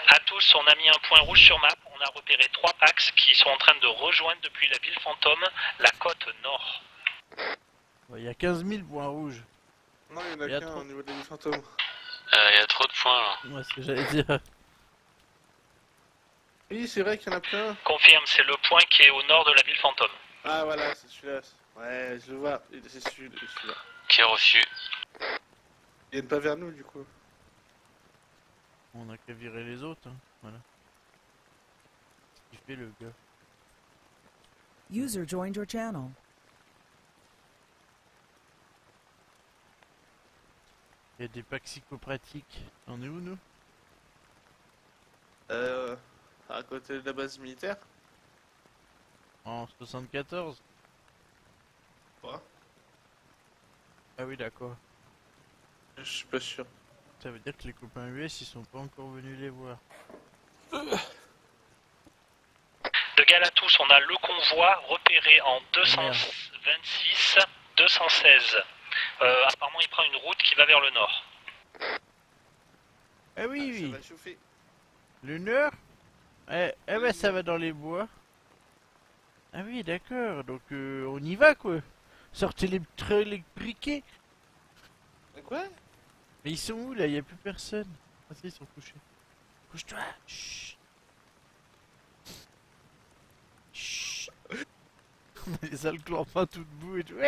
À tous, on a mis un point rouge sur map. On a repéré 3 packs qui sont en train de rejoindre depuis la ville fantôme la côte nord. Il y a 15 000 points rouges. Non, il y en a qu'un au niveau de la ville fantôme. Il y a trop de points là. Ouais, ce que j'allais dire. Oui, c'est vrai qu'il y en a plein. Confirme, c'est le point qui est au nord de la ville fantôme. Ah voilà, c'est celui-là. Ouais, je le vois. C'est celui-là. Qui est reçu. Ils viennent pas vers nous du coup. On a qu'à virer les autres. Hein. Voilà. Ce qu'il fait le gars. User joined your channel. Il y a des packs psychopratiques. On est où nous? À côté de la base militaire. En 74. Quoi? Ah oui, d'accord. Je suis pas sûr. Ça veut dire que les copains US ils sont pas encore venus les voir. De Galatus, on a le convoi repéré en 226, 216. Apparemment, il prend une route qui va vers le nord. Ah oui, Ça oui. va chauffer. Le nord? Eh ben ça va dans les bois. Ah oui, d'accord. Donc on y va quoi. Sortez les briquets. Quoi? Mais ils sont où là? Il y a plus personne. Ah si, ils sont couchés. Couche-toi. Chut. Chut. On a les sales clampins tout debout et tout.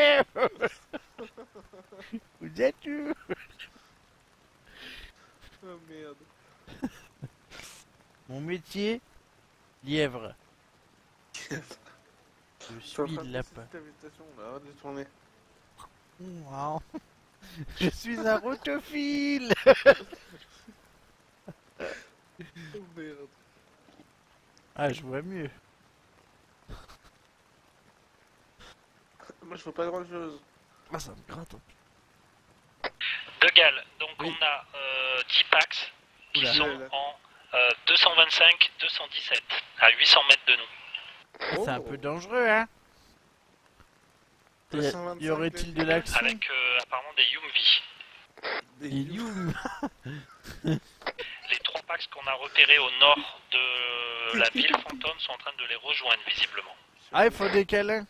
Vous êtes où? Oh merde. Mon métier, lièvre. Je suis le lapin. Arrête de tourner. Wow. Je suis un rotophile. Oh merde. Ah, je vois mieux. Moi je vois pas grand chose. Ah, ça me gratte. De Galles, donc on a 10 packs qui Oula. sont en 225, 217, à 800 mètres de nous. C'est un peu dangereux, hein? Y aurait-il de l'action? Avec apparemment des Yumvi. Des Yum. Les 3 packs qu'on a repérés au nord de la ville fantôme sont en train de les rejoindre visiblement. Ah, il faut des câlins.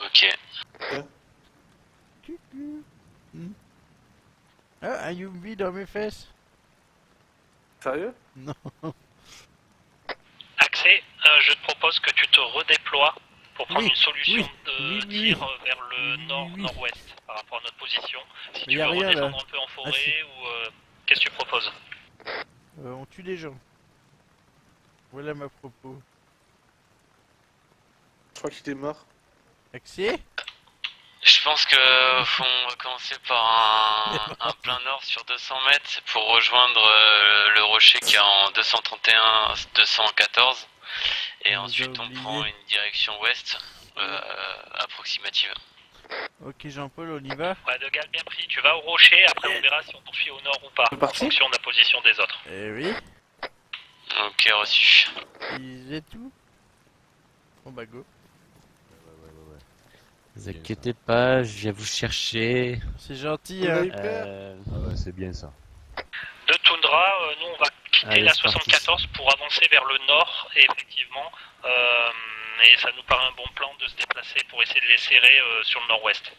Ok. Ah, un Yumbi dans mes fesses. Sérieux? Non. Axé, je te propose que tu te redéploies pour prendre une solution de tir vers le nord-nord-ouest par rapport à notre position. Si tu Y a veux rien, redescendre là. un peu en forêt Ah, si. ou qu'est-ce que tu proposes? On tue des gens. Voilà ma propos. Je crois qu'il était mort. Axé? Je pense que faut on va commencer par un plein nord sur 200 mètres pour rejoindre le rocher qui est en 231-214 et ensuite on prend une direction ouest approximative. Ok Jean-Paul, on y va? Ouais, De Gaulle, bien pris. Tu vas au rocher, après on verra si on poursuit au nord ou pas, en fonction de la position des autres. Eh oui. Ok, reçu. C'est tout? Bon bah go. Ne vous inquiétez pas, je viens vous chercher. C'est gentil, hein. Ah ouais, c'est bien ça. De Toundra, nous on va quitter Allez, la c'est parti. 74 pour avancer vers le nord, et effectivement, et ça nous paraît un bon plan de se déplacer pour essayer de les serrer sur le nord-ouest.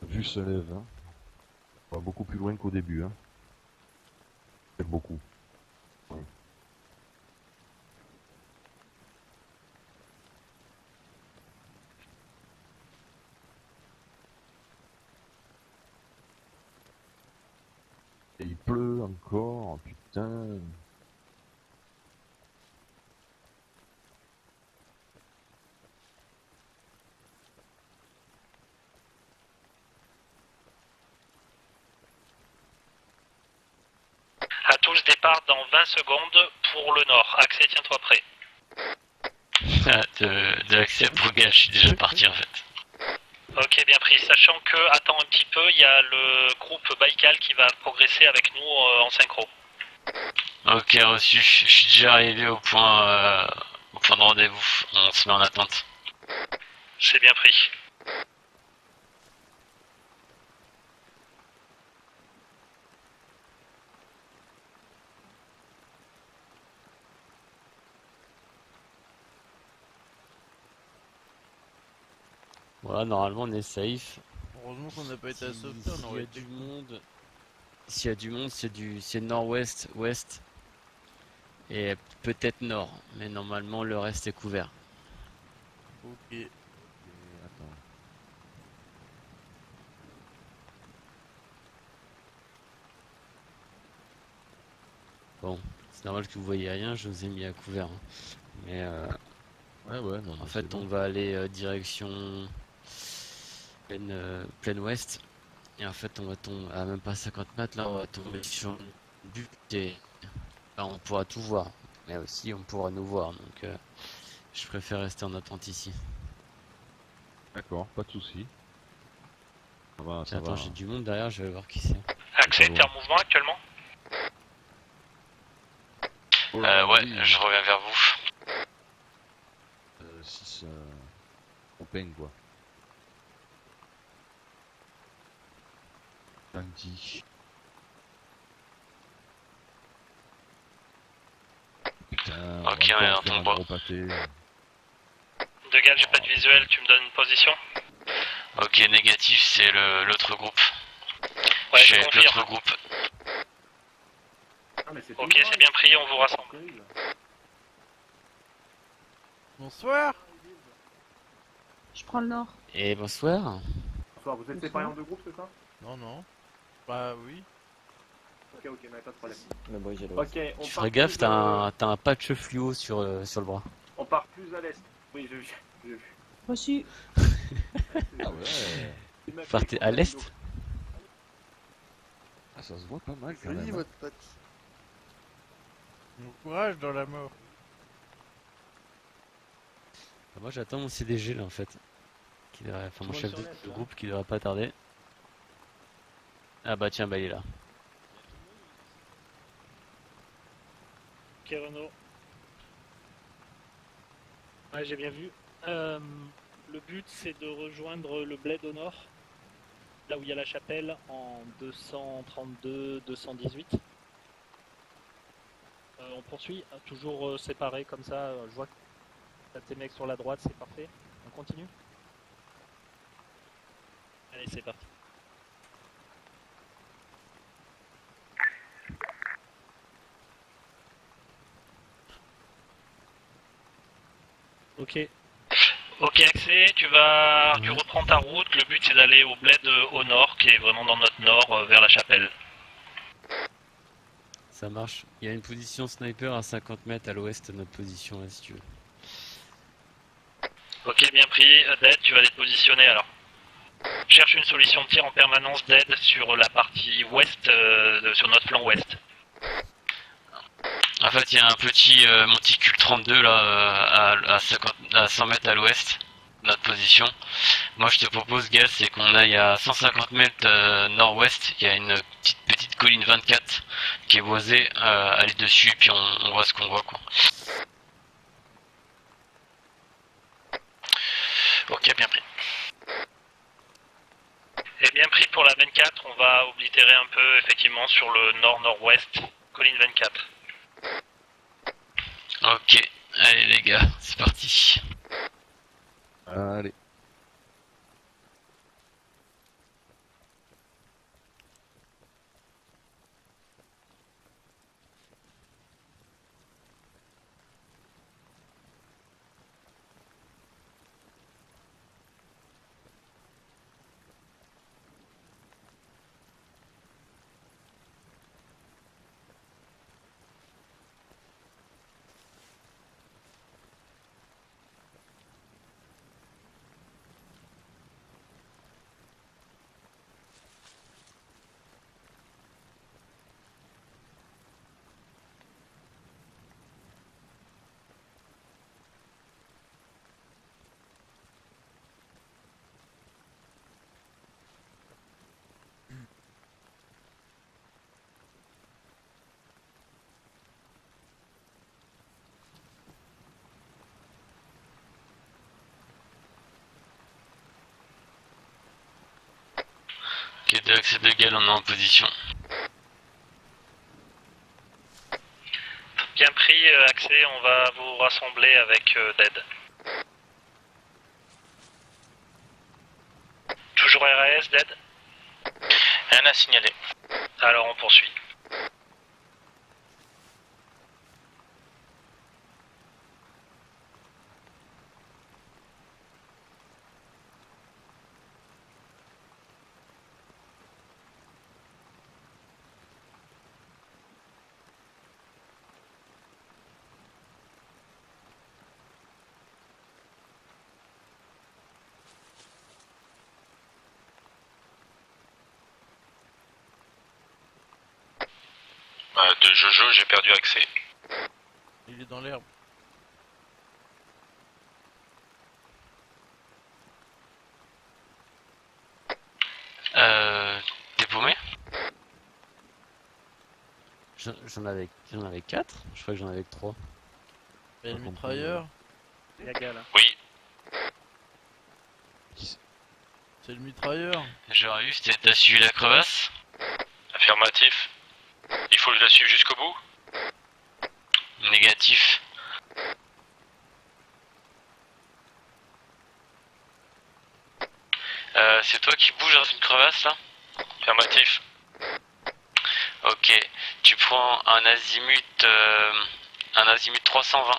La vue se lève, hein. On va beaucoup plus loin qu'au début, hein. C'est beaucoup. Ouais. Et il pleut encore, putain. À tous, départ dans 20 secondes pour le nord. Axé, tiens-toi prêt. De l'accès pour gars, je suis déjà parti en fait. Ok, bien pris. Sachant que, attends un petit peu, il y a le groupe Baïkal qui va progresser avec nous en synchro. Ok, reçu. Je suis déjà arrivé au point de rendez-vous. On se met en attente. C'est bien pris. Voilà, normalement on est safe. Heureusement qu'on n'a pas été assautté, on aurait été... S'il y a du monde, c'est nord-ouest, ouest. Et peut-être nord. Mais normalement le reste est couvert. Ok. Attends. Bon, c'est normal que vous voyez rien, je vous ai mis à couvert. Hein. Mais ouais, non, en fait on va aller direction pleine ouest. Et en fait on va tomber à même pas 50 mètres, là on va tomber sur le but et là, on pourra tout voir. Mais aussi on pourra nous voir, donc je préfère rester en attente ici. D'accord, pas de soucis. Ça va, ça Attends, va. j'ai du monde derrière, je vais voir qui c'est. Axé, t'es en mouvement actuellement? Ouais, je reviens vers vous. 6 copains quoi. Lundi. Putain, Ok, on est dans ton bois. De Gaulle, j'ai pas de visuel, tu me donnes une position? Ok, négatif, c'est l'autre groupe. Ouais, je suis je avec confirme. l'autre groupe. Ok, c'est bien pris, on vous rassemble. Bonsoir. Je prends le nord. Et bonsoir. Bonsoir, vous êtes séparés en deux groupes, c'est ça? Non, non. Bah oui. Ok, ok, mais pas de problème. Ok, on tu part ferais gaffe, plus, t'as un patch fluo sur le bras. On part plus à l'est. Oui, j'ai vu. Reçu. Ah ouais. Partez à l'est. Ah, ça se voit pas mal quand Joli même. votre pote. Bon courage dans la mort. Moi j'attends mon CDG là en fait. Enfin mon Tout le chef monde de sur l'est, là. groupe qui devrait pas tarder. Ah bah tiens, bah il est là. Ok, Renaud. Ouais, j'ai bien vu. Le but, c'est de rejoindre le bled au nord, là où il y a la chapelle, en 232-218. On poursuit, toujours séparés comme ça. Je vois que t'as tes mecs sur la droite, c'est parfait. On continue. Allez, c'est parti. Ok. Ok, Axé, tu reprends ta route. Le but c'est d'aller au bled au nord, qui est vraiment dans notre nord, vers la chapelle. Ça marche. Il y a une position sniper à 50 mètres à l'ouest de notre position là si tu veux. Ok, bien pris. Dead, tu vas les positionner alors. Cherche une solution de tir en permanence, Dead, sur la partie ouest, sur notre flanc ouest. En fait, il y a un petit monticule 32 là à 100 mètres à l'ouest de notre position. Moi, je te propose, Gaz, c'est qu'on aille à 150 mètres nord-ouest. Il y a une petite colline 24 qui est boisée. Aller dessus, puis on voit ce qu'on voit, quoi. Ok, bien pris. Et bien pris pour la 24, on va oblitérer un peu effectivement sur le nord-nord-ouest, colline 24. Ok, allez les gars, c'est parti. Allez. Ok, deux accès de Gale, on est en position. Bien pris, Axé, on va vous rassembler avec Dead. Toujours RAS, Dead? Rien à signaler. Alors on poursuit. De Jojo, j'ai perdu accès. Il est dans l'herbe. T'es paumé? J'en avais 4. Je crois que j'en avais que 3. Il y a le mitrailleur. Il y a Gale. Oui. C'est le mitrailleur. J'aurais eu, t'as suivi la crevasse? Affirmatif. Il faut que je la suive jusqu'au bout? Négatif. C'est toi qui bouges dans une crevasse là? Affirmatif. Ok, tu prends un azimut 320.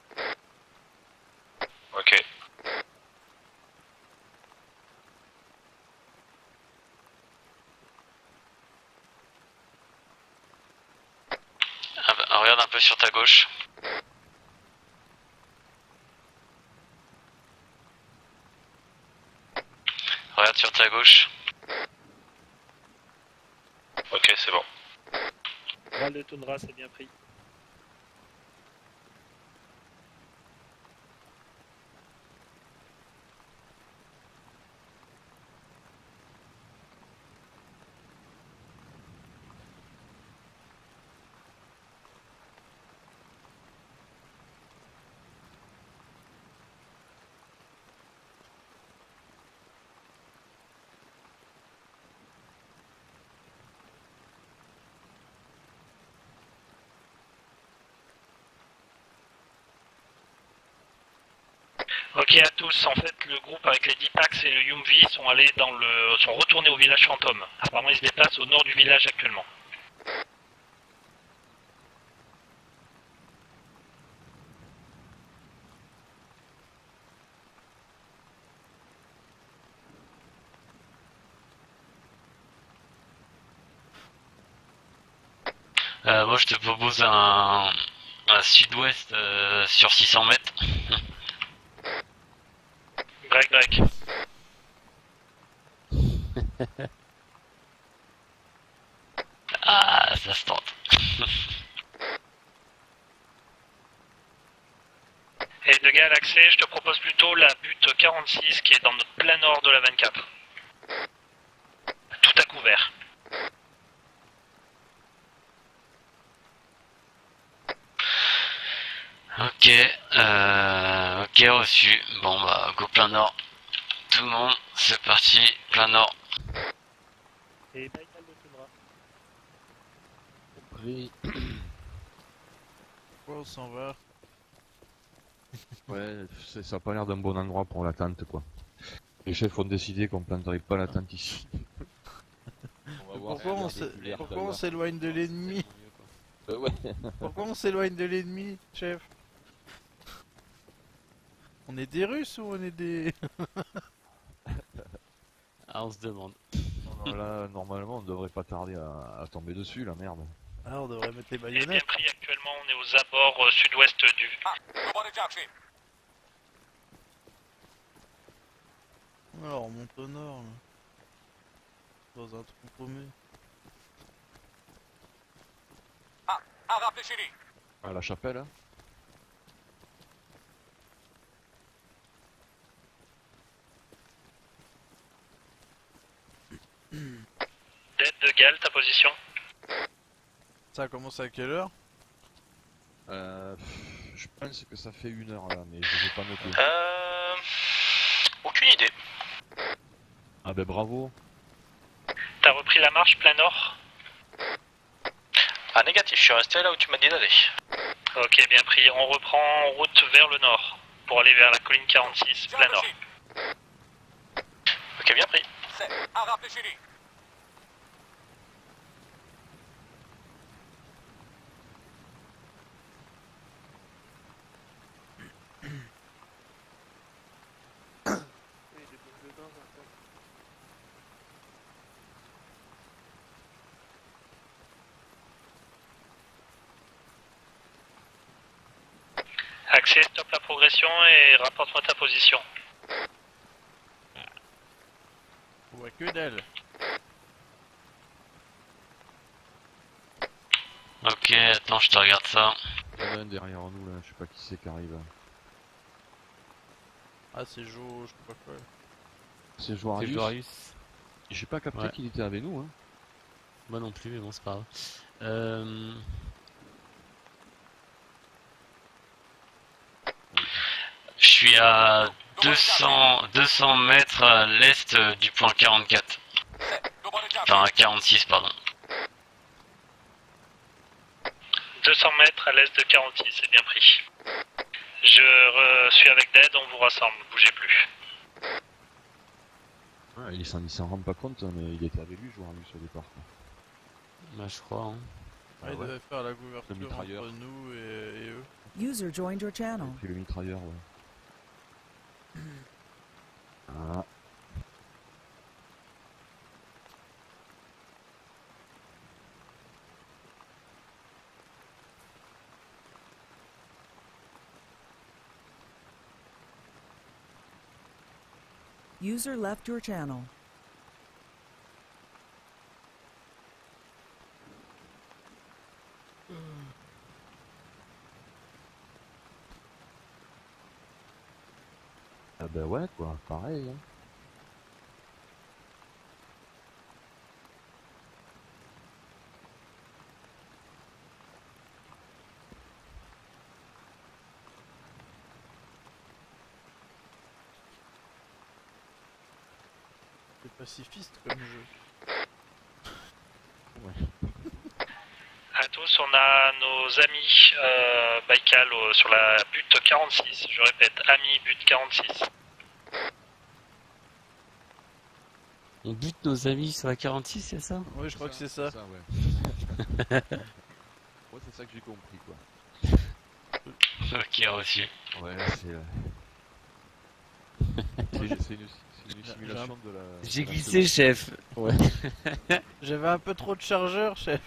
Ok. Regarde un peu sur ta gauche. Regarde sur ta gauche. Ok, c'est bon. Val de Toundra, c'est bien pris. Ok à tous, en fait le groupe avec les Dipax et le Yumvi sont retournés au village fantôme. Apparemment ils se déplacent au nord du village actuellement. Moi je te propose un sud-ouest sur 600 mètres. Greg. Ah, ça se tente. Et de Galaxé, je te propose plutôt la butte 46 qui est dans notre plein nord de la 24. Tout à couvert. Ok, ok reçu. Bon bah go plein nord. Tout le monde, c'est parti, plein nord. Et Baïkal de Tundra. Compris. Pourquoi on s'en va? Ouais, ça a pas l'air d'un bon endroit pour la tente quoi. Les chefs ont décidé qu'on planterait pas la tente ici. Pourquoi on s'éloigne de l'ennemi? Ouais. Pourquoi on s'éloigne de l'ennemi, chef? On est des Russes ou on est des... Ah, on se demande. Là, normalement, on devrait pas tarder à tomber dessus, la merde. Ah, on devrait mettre les Et bien baïonnettes. pris, actuellement on est aux abords sud-ouest du... Alors, on monte au nord, là. Dans un trou paumé. À la chapelle, hein. Dead de Gal, ta position? Ça a commencé à quelle heure? Je pense que ça fait 1 heure là, mais je vais pas noter. Aucune idée. Ah ben bravo. T'as repris la marche plein nord? Ah négatif, je suis resté là où tu m'as dit d'aller. Ok, bien pris. On reprend en route vers le nord pour aller vers la colline 46, plein nord. Ok, bien pris. Accès, stop la progression et rapporte-moi ta position. On voit que dalle. Ok, attends, je te regarde ça. Il y en a un derrière nous là, je sais pas qui c'est qui arrive. Ah, c'est Jo, je sais pas quoi. C'est Joarius. Joarius. J'ai pas capté Ouais. qu'il était avec nous, hein. Moi non plus, mais bon, c'est pas grave. Je suis à 200 mètres à l'est du point 44. Enfin, à 46, pardon. 200 mètres à l'est de 46, c'est bien pris. Je suis avec Dead, on vous rassemble, bougez plus. Ah, il s'en rend pas compte, mais il était avec lui, Joarius au départ. Quoi. Bah, je crois. Hein. Ah, il ouais. devait faire la Le couverture mitrailleur. entre nous et eux. User joined your channel. Puis le mitrailleur, ouais. Ah. User left your channel. Ah bah ouais, quoi, pareil. Hein. C'est pacifiste comme jeu. Ouais. À tous, Arius, on a nos amis Baïkal sur la butte 46. Je répète, amis butte 46. On bute nos amis sur la 46, c'est ça? Oui, je crois que c'est ça. Ouais. Moi, c'est ça que j'ai compris, quoi. Ok, reçu. Ouais, c'est... c'est une simulation de la... J'ai glissé, chef. Ouais. J'avais un peu trop de chargeurs, chef.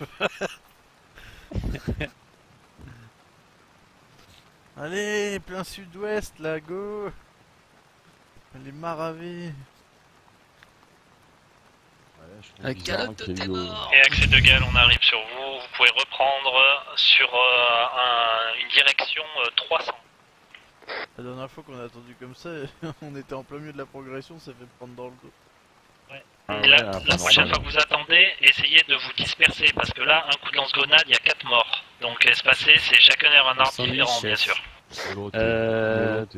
Allez, plein sud-ouest, là, go. Les Maravés. Un calotte de tes morts. Et accès de Galles, on arrive sur vous. Vous pouvez reprendre sur une direction 300. La dernière fois qu'on a attendu comme ça, on était en plein milieu de la progression, on s'est fait prendre dans le dos. Ouais. Ah La prochaine fois que vous attendez, essayez de vous disperser parce que là, un coup de lance-grenade, il y a 4 morts. Donc espacé, c'est chacun un arbre différent, bien sûr.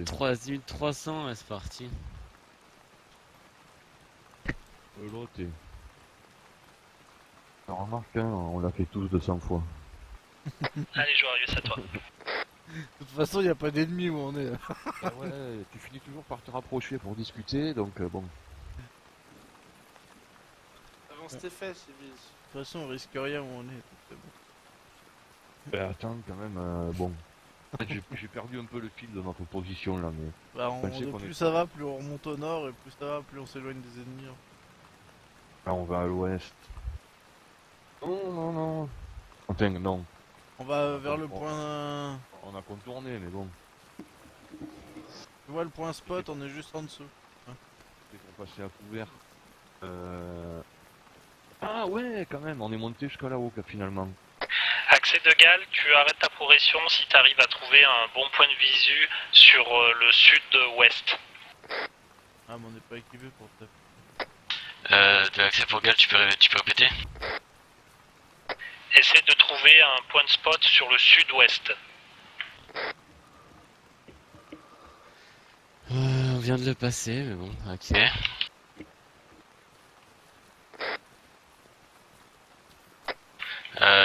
300, ouais, c'est parti. L'autre. Remarque, hein, on l'a fait tous 200 fois. Allez, Joarius, à toi. De toute façon, il n'y a pas d'ennemis où on est. Bah ouais, tu finis toujours par te rapprocher pour discuter, donc bon. Avance tes fesses, Ibis. De toute façon, on risque rien où on est. C'est bon. Bah attends, quand même, bon. J'ai perdu un peu le fil de notre position là, mais... Bah, plus ça va, plus on remonte au nord, et plus ça va, plus on s'éloigne des ennemis. Là, on va à l'ouest. Non. Enfin, non. On va vers le point... On a contourné, mais bon. Tu vois le point spot, on est juste en dessous. C'est pour passer à couvert. Ah ouais, quand même, on est monté jusqu'à là-haut, finalement. Accès de Galles, tu arrêtes ta progression si tu arrives à trouver un bon point de visu sur le sud-ouest. Ah, mais on n'est pas équipé pour taper. De l'accès pour Galles, tu peux répéter? Essaie de trouver un point de spot sur le sud-ouest. On vient de le passer, mais bon, ok.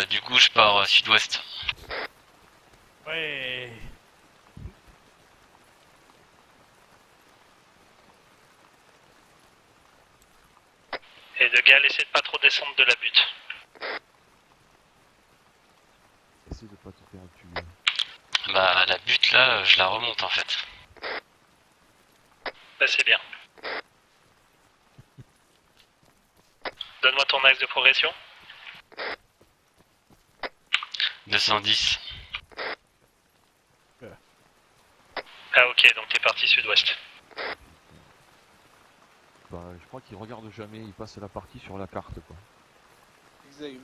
Du coup, je pars sud-ouest. Ouais. Et de Galles, essaie de pas trop descendre de la butte. Essaye de pas te faire tuer. Bah, la butte là, je la remonte en fait. Bah, c'est bien. Donne-moi ton axe de progression. 210. Ah ok, donc t'es parti sud-ouest. Bah, je crois qu'il regarde jamais, il passe la partie sur la carte, quoi. Exact.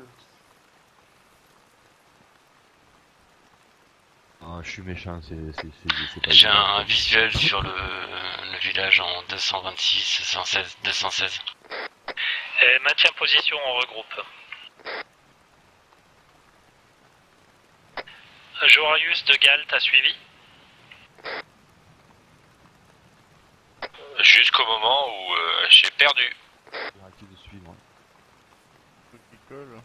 Ah, je suis méchant, c'est pas J'ai évident. un visuel sur le village en 226, 216, 216. Et maintiens position, on regroupe. Joarius de Galles, t'as suivi? Jusqu'au moment où j'ai perdu. Arrêtez de suivre. Truc qui colle.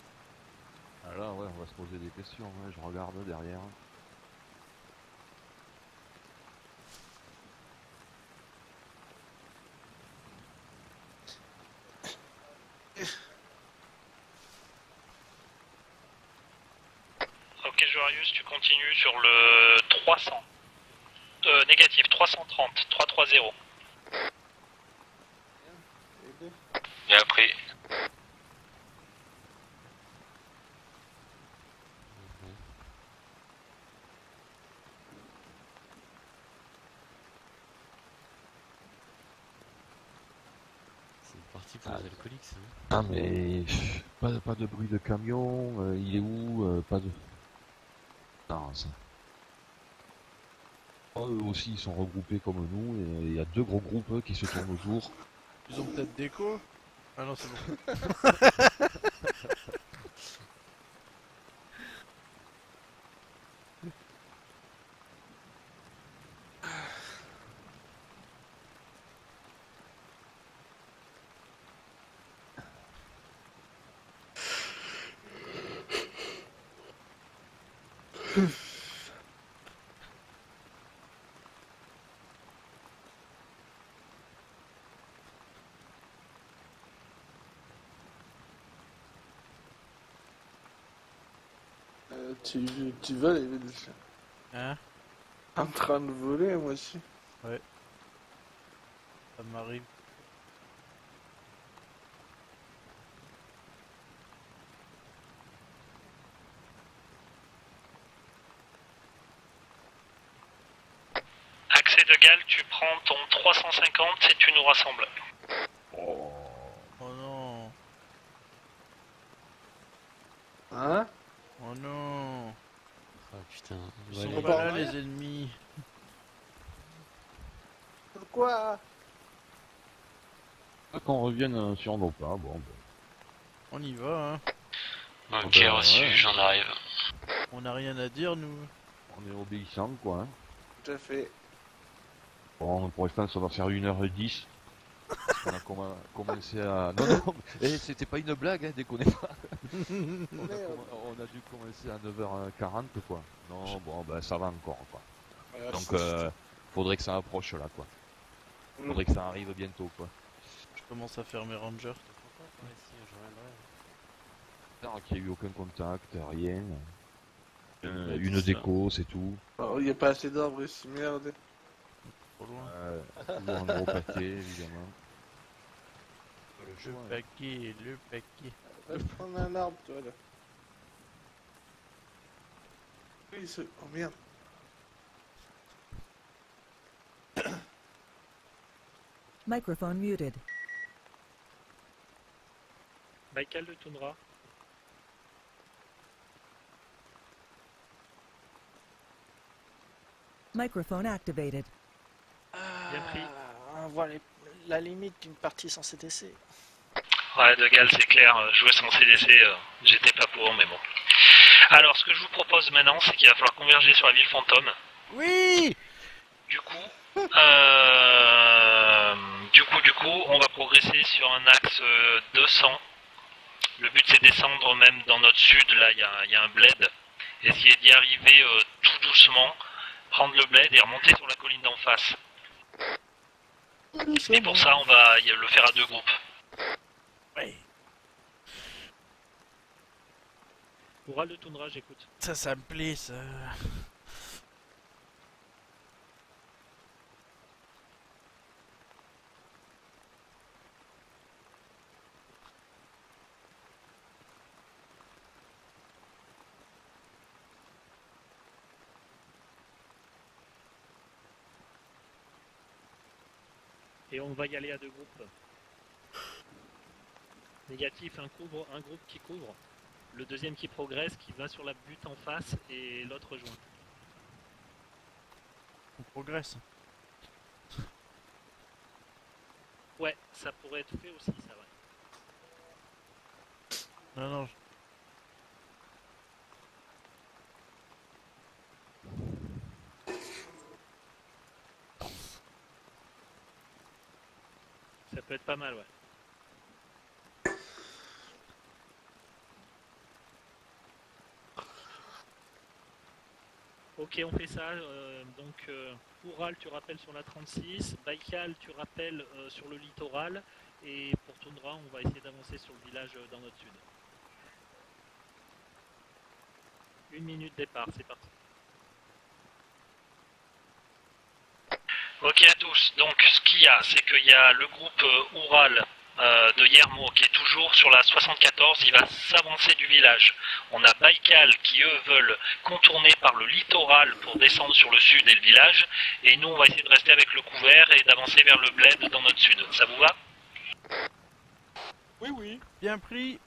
Ah là, ouais, on va se poser des questions, ouais, je regarde derrière. Ok Joarius, tu continues sur le 300. Négatif, 330, 330. Bien pris. C'est parti pour les alcooliques, ça. Ah mais pas de bruit de camion, il est où pas de... Non, ça... Eux aussi ils sont regroupés comme nous, et il y a deux gros groupes qui se tournent autour. Ils ont peut-être d'écho. Ah non, c'est bon. Tu vas les VDC. Hein? En train de voler, moi aussi. Ouais. Ça m'arrive. Accès de Galles, tu prends ton 350 et tu nous rassembles. Oh non. Hein? Oh non. Oh putain. Ils sont pas là les ennemis. Pourquoi? Qu'on revienne sur nos pas, bon. On y va, hein. Ok, reçu, ouais. j'en arrive. On n'a rien à dire, nous. On est obéissant, quoi. Hein. Tout à fait. Bon, pour l'instant, ça va faire 1h10. On a commencé à... Non, c'était pas une blague, hein, déconnez pas. on a dû commencer à 9h40, quoi. Non, bon, ben ça va encore, quoi. Voilà, donc, c'est- faudrait que ça approche, là, quoi. Faudrait que ça arrive bientôt, quoi. Je commence à faire mes rangers. Non, qu'il n'y a eu aucun contact, rien. Ouais, Une c'est ça. déco, c'est tout. Oh, il n'y a pas assez d'arbres ici, merde. Trop loin. Toujours un gros paquet, évidemment. Le paquet, le paquet. Va prendre un arbre, toi, là. Oui, c'est... Oh, merde. Microphone muted. Baïkal de Toundra. Microphone activated. Bien pris. On voit la limite d'une partie sans CDC. Ouais, De Galles, c'est clair, jouer sans CDC, j'étais pas pour, mais bon. Alors, ce que je vous propose maintenant, c'est qu'il va falloir converger sur la ville fantôme. Oui. Du coup, on va progresser sur un axe 200. Le but, c'est descendre même dans notre sud, là, il y a un bled. Essayer d'y arriver tout doucement, prendre le bled et remonter sur la colline d'en face. Et pour ça, on va le faire à deux groupes. Ouais. Oural de Toundra, j'écoute. Ça me plaît, ça. Et on va y aller à deux groupes. Négatif, un groupe qui couvre, le deuxième qui progresse, qui va sur la butte en face et l'autre rejoint. On progresse. Ouais, ça pourrait être fait aussi, ça va. Non, non. Ça peut être pas mal, ouais. Ok, on fait ça. Oural, tu rappelles sur la 36. Baïkal, tu rappelles sur le littoral. Et pour Toundra, on va essayer d'avancer sur le village dans notre sud. 1 minute départ, c'est parti. Ok à tous, donc ce qu'il y a, c'est qu'il y a le groupe Oural de Yermo qui est toujours sur la 74, il va s'avancer du village. On a Baïkal qui eux veulent contourner par le littoral pour descendre sur le sud et le village, et nous on va essayer de rester avec le couvert et d'avancer vers le bled dans notre sud. Ça vous va? Oui, oui. Bien pris.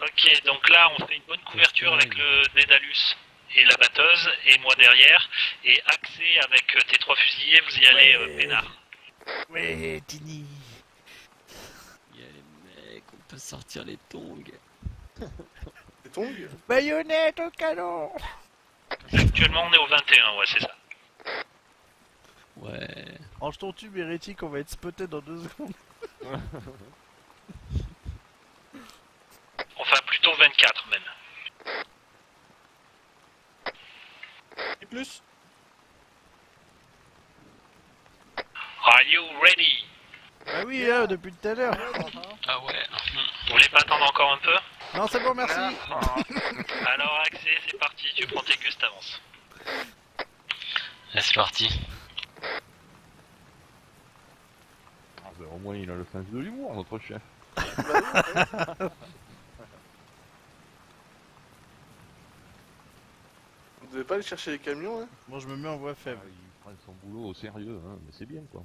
Ok, donc là on fait une bonne couverture avec le Dédalus et la batteuse, et moi derrière, et axé avec tes 3 fusiliers, vous y allez peinard. Ouais, Tini. Yeah, les mecs, on peut sortir les tongs. Les tongs? Baïonnette au canon. Actuellement on est au 21, ouais c'est ça. Ouais. Range ton tube hérétique, on va être spoté dans 2 secondes. Enfin plutôt 24 même. plus. Are you ready? Ah oui, depuis tout à l'heure. Ah ouais. Vous voulez pas attendre encore un peu? Non, c'est bon, merci. Alors, Axé, c'est parti, tu prends tes gus, t'avances. C'est parti. Ah, ben, au moins, il a le sens de l'humour, notre chef. Vous devez pas aller chercher les camions, hein? Bon, je me mets en voie faible. Ah, il prend son boulot au sérieux, hein, mais c'est bien, quoi.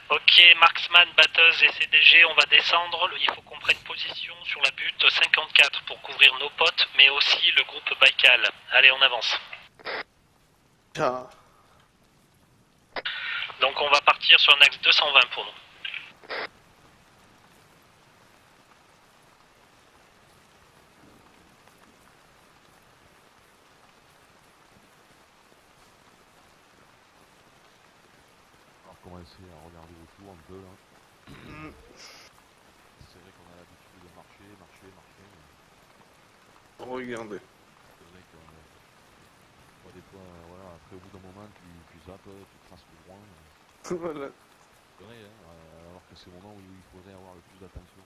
Ok, marksman, batteuse et CDG, on va descendre. Il faut qu'on prenne position sur la butte 54 pour couvrir nos potes, mais aussi le groupe Baïkal. Allez, on avance. Ah. Donc on va partir sur un axe 220 pour nous. On va commencer à regarder autour un peu, là. C'est vrai qu'on a l'habitude de marcher. Regardez. C'est vrai que des fois, voilà, après au bout d'un moment, tu zappes, tu traces tout droit. Voilà. C'est vrai, hein, alors que c'est le moment où il faudrait avoir le plus d'attention.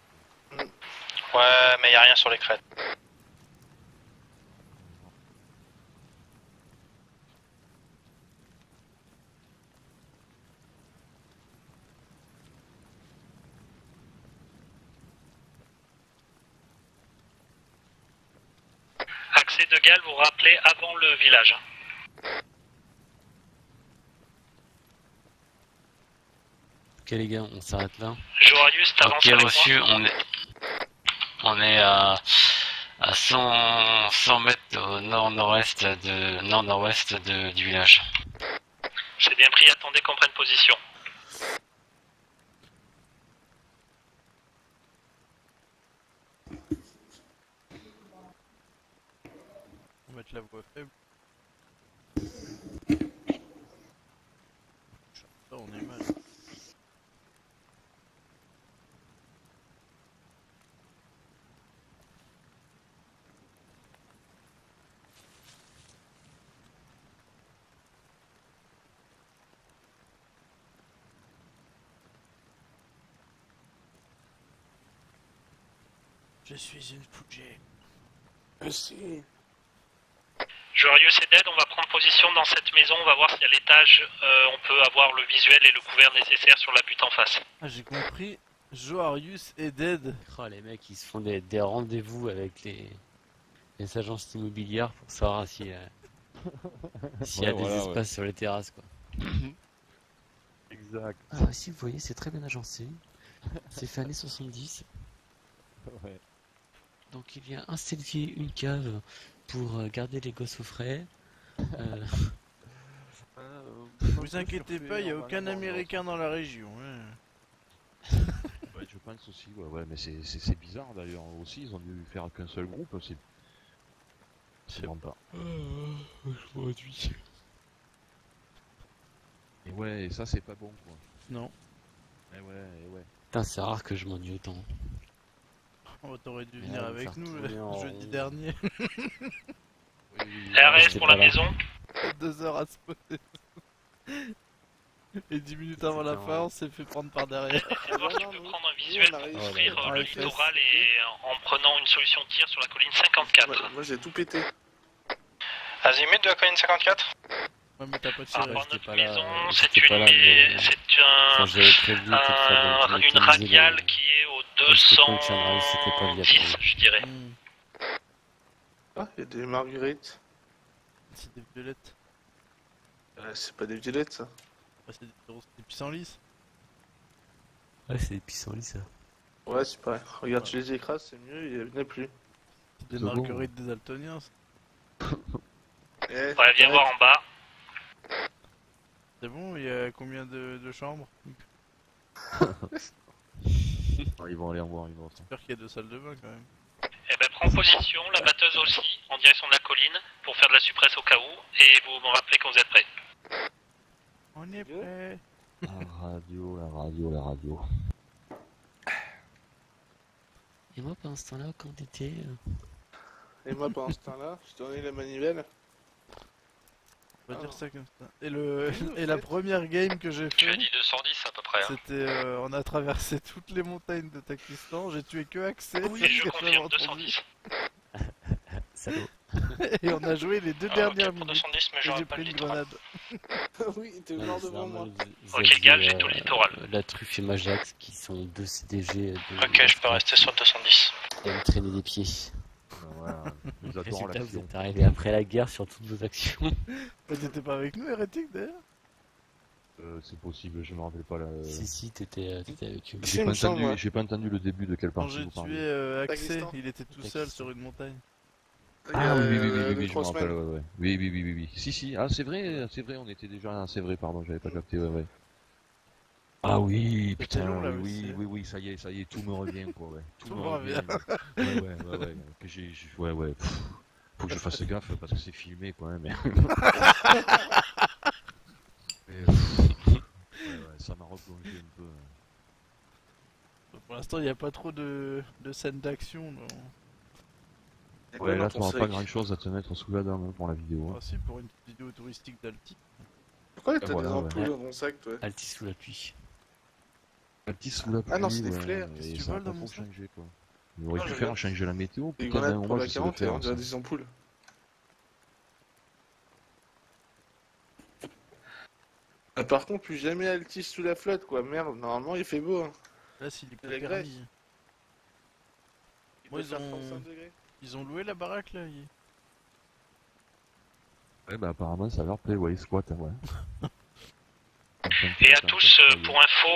Ouais, mais y a rien sur les crêtes. Accès de Galles, vous rappelez avant le village. Ok les gars, on s'arrête là. Joarius, t'avances Ok, avec reçu, moi. on est à 100 mètres au nord-nord-ouest du village. J'ai bien pris, attendez qu'on prenne position. On va mettre la voie faible. Ça, on est mal. Je suis une fougée. Merci. Joarius et Dead, on va prendre position dans cette maison, on va voir si à l'étage on peut avoir le visuel et le couvert nécessaire sur la butte en face. Ah, j'ai compris. Joarius est dead. Oh, les mecs, ils se font des rendez-vous avec les agences immobilières pour savoir s'il y a des espaces sur les terrasses, quoi. Exact. Ah, aussi, vous voyez, c'est très bien agencé. C'est fait années 70. Ouais. Donc, il y a un cellier, une cave pour garder les gosses au frais. Vous inquiétez pas, il n'y a aucun Américain dans la région. Hein. Ouais, je pense aussi, ouais, mais c'est bizarre d'ailleurs aussi, ils ont dû faire qu'un seul groupe, c'est vraiment pas. Je m'ennuie. Et ouais, et ça c'est pas bon quoi. Non. Et ouais. Putain, c'est rare que je m'ennuie autant. Oh, t'aurais dû Mais venir là, avec vous nous faire tourner en jeudi rond. dernier. RS pour la maison. 2 heures à spotter. Et 10 minutes avant la fin, on s'est fait prendre par derrière. On va voir si on peut prendre un visuel pour ouvrir le littoral et en prenant une solution de tir sur la colline 54. Ouais, moi j'ai tout pété. Azimut de la colline 54. Ouais, mais t'as pas Par tiré. rapport à notre pas là, maison, j'étais pas là, mais- Enfin, j'avais prévenu que ça allait une utiliser radiale le- qui est au le Stockholm Sunrise, c'était pas via 206, je dirais. Ah, il y a des marguerites. C'est des violettes. C'est pas des violettes ça. Ah, c'est des pissenlits. Ouais, c'est des pissenlits ça. Ouais, c'est pareil. Regarde, tu les écrases, c'est mieux, il n'y en a plus. C'est des C'est bon. marguerites des daltoniens. Eh, Ouais, viens voir en bas. C'est bon, il y a combien de chambres? Ils vont aller en voir une autre. J'espère qu'il y a 2 salles de bain quand même. Eh ben, prends position, la batteuse aussi, en direction de la colline, pour faire de la suppresse au cas où, et vous me rappelez quand vous êtes prêts. On est prêt. La radio. Et moi, pendant ce temps-là, quand t'étais... Et moi, pendant ce temps-là, je tournais la manivelle. On va dire ça comme ça. Et la première game que j'ai fait... Tu as dit 210 à peu près. Hein. C'était... on a traversé toutes les montagnes de Takistan, j'ai tué que Axel. Oui, je confirme, 210. Salaud. Et on a joué les 2 Ah, dernières ok, pour minutes. 210, mais Et j'aurais j'ai pas pris le une littoral. grenade. Oui, t'es mort devant moi. Ok, Gal, j'ai tout le littoral. La truffe et Majax qui sont 2 CDG. Ok, je peux rester sur 210. Et me traîner des pieds. Voilà, nous adorons Résultat, vous l'action. êtes arrivé après la guerre sur toutes vos actions. T'étais pas avec nous, Hérétique, d'ailleurs? C'est possible, je me rappelle pas la... Si, t'étais avec eux. J'ai pas entendu le début de quelle Quand partie j'ai vous parlez. tué Axel, Pakistan. il était tout seul sur une montagne. Ah oui, je me 3 rappelle, semaines. ouais. Oui. Si, ah c'est vrai, on était déjà... C'est vrai, pardon, j'avais pas capté, ouais. Ah oui, putain, long, là, oui, ça y est, tout me revient, quoi, ouais. Tout me revient. Ouais, que ouais, faut que je fasse gaffe, parce que c'est filmé, quoi, mais... ça m'a replongé un peu. Pour l'instant, il n'y a pas trop de scènes d'action. Non. Ouais, là, tu n'auras pas grand chose à te mettre sous la dent hein, pour la vidéo. Ah si, pour une vidéo touristique d'Alti. Pourquoi t'as des ampoules dans ton sac, toi? Alti sous la pluie. Alti sous la pluie. Ah non, c'est des flares. Et Tu ça voles va pas dans mon trop sac? changer, quoi. On aurait Non, pu je faire regarde. changer la météo. Des Putain, grenades pour la j'essaie de 40 et faire, on dirait ça. des ampoules. Ah, par contre, plus jamais Altis sous la flotte, quoi. Merde, normalement il fait beau. Hein. Là, s'il est pas La permis. Grèce. Moi, peut faire 35 degrés. ils ont loué la baraque, là. Ouais, bah apparemment, ça leur plaît, ouais, squat, ouais. Et à tous, pour info,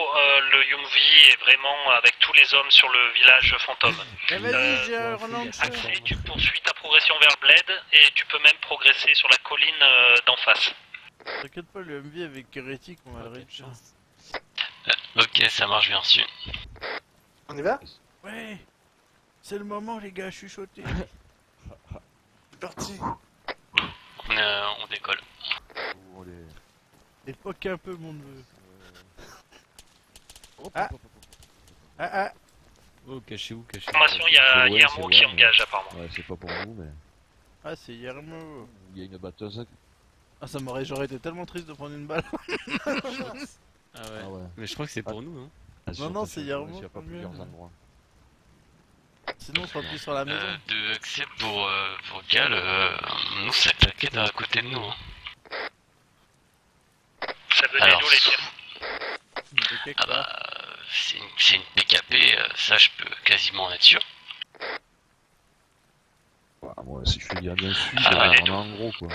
le Yumvi est vraiment avec tous les hommes sur le village fantôme. Eh vas-y, j'ai un relance. Axel, tu poursuis ta progression vers Bled et tu peux même progresser sur la colline d'en face. T'inquiète pas, le MV avec Hérétique, on va le réussir. Ok, ça marche bien reçu. On y va? Ouais, c'est le moment, les gars, chuchotez. C'est parti. On décolle. Époque un peu mon neveu. Ah. Oh, cachez-vous. Formation, il y a Yermo qui engage apparemment. Ouais, c'est pas pour nous, mais... Ah, c'est Yermo. Il y a une batteuse. Ah, j'aurais été tellement triste de prendre une balle. Ah ouais. Mais je crois que c'est pour nous, hein. Non, c'est Yermo. Il y a pas plusieurs endroits. Sinon, on sera plus sur la maison. De accès pour Gal, nous ça claquait d'un côté de nous. Hein. Ça venait Alors, d'où les tirs? Ah bah, c'est une PKP, ça je peux quasiment être sûr. Bah, moi, si je suis bien sud, allez, on a en gros, quoi.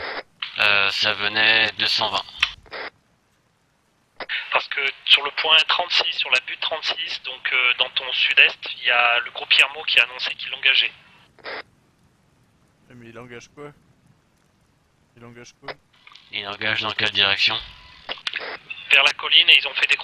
Ça venait 220. Parce que sur le point 36, sur la butte 36, donc dans ton sud-est, il y a le groupe Yermo qui a annoncé qu'il l'engageait. Mais il engage quoi? Il engage dans quelle direction? Vers la colline et ils ont fait des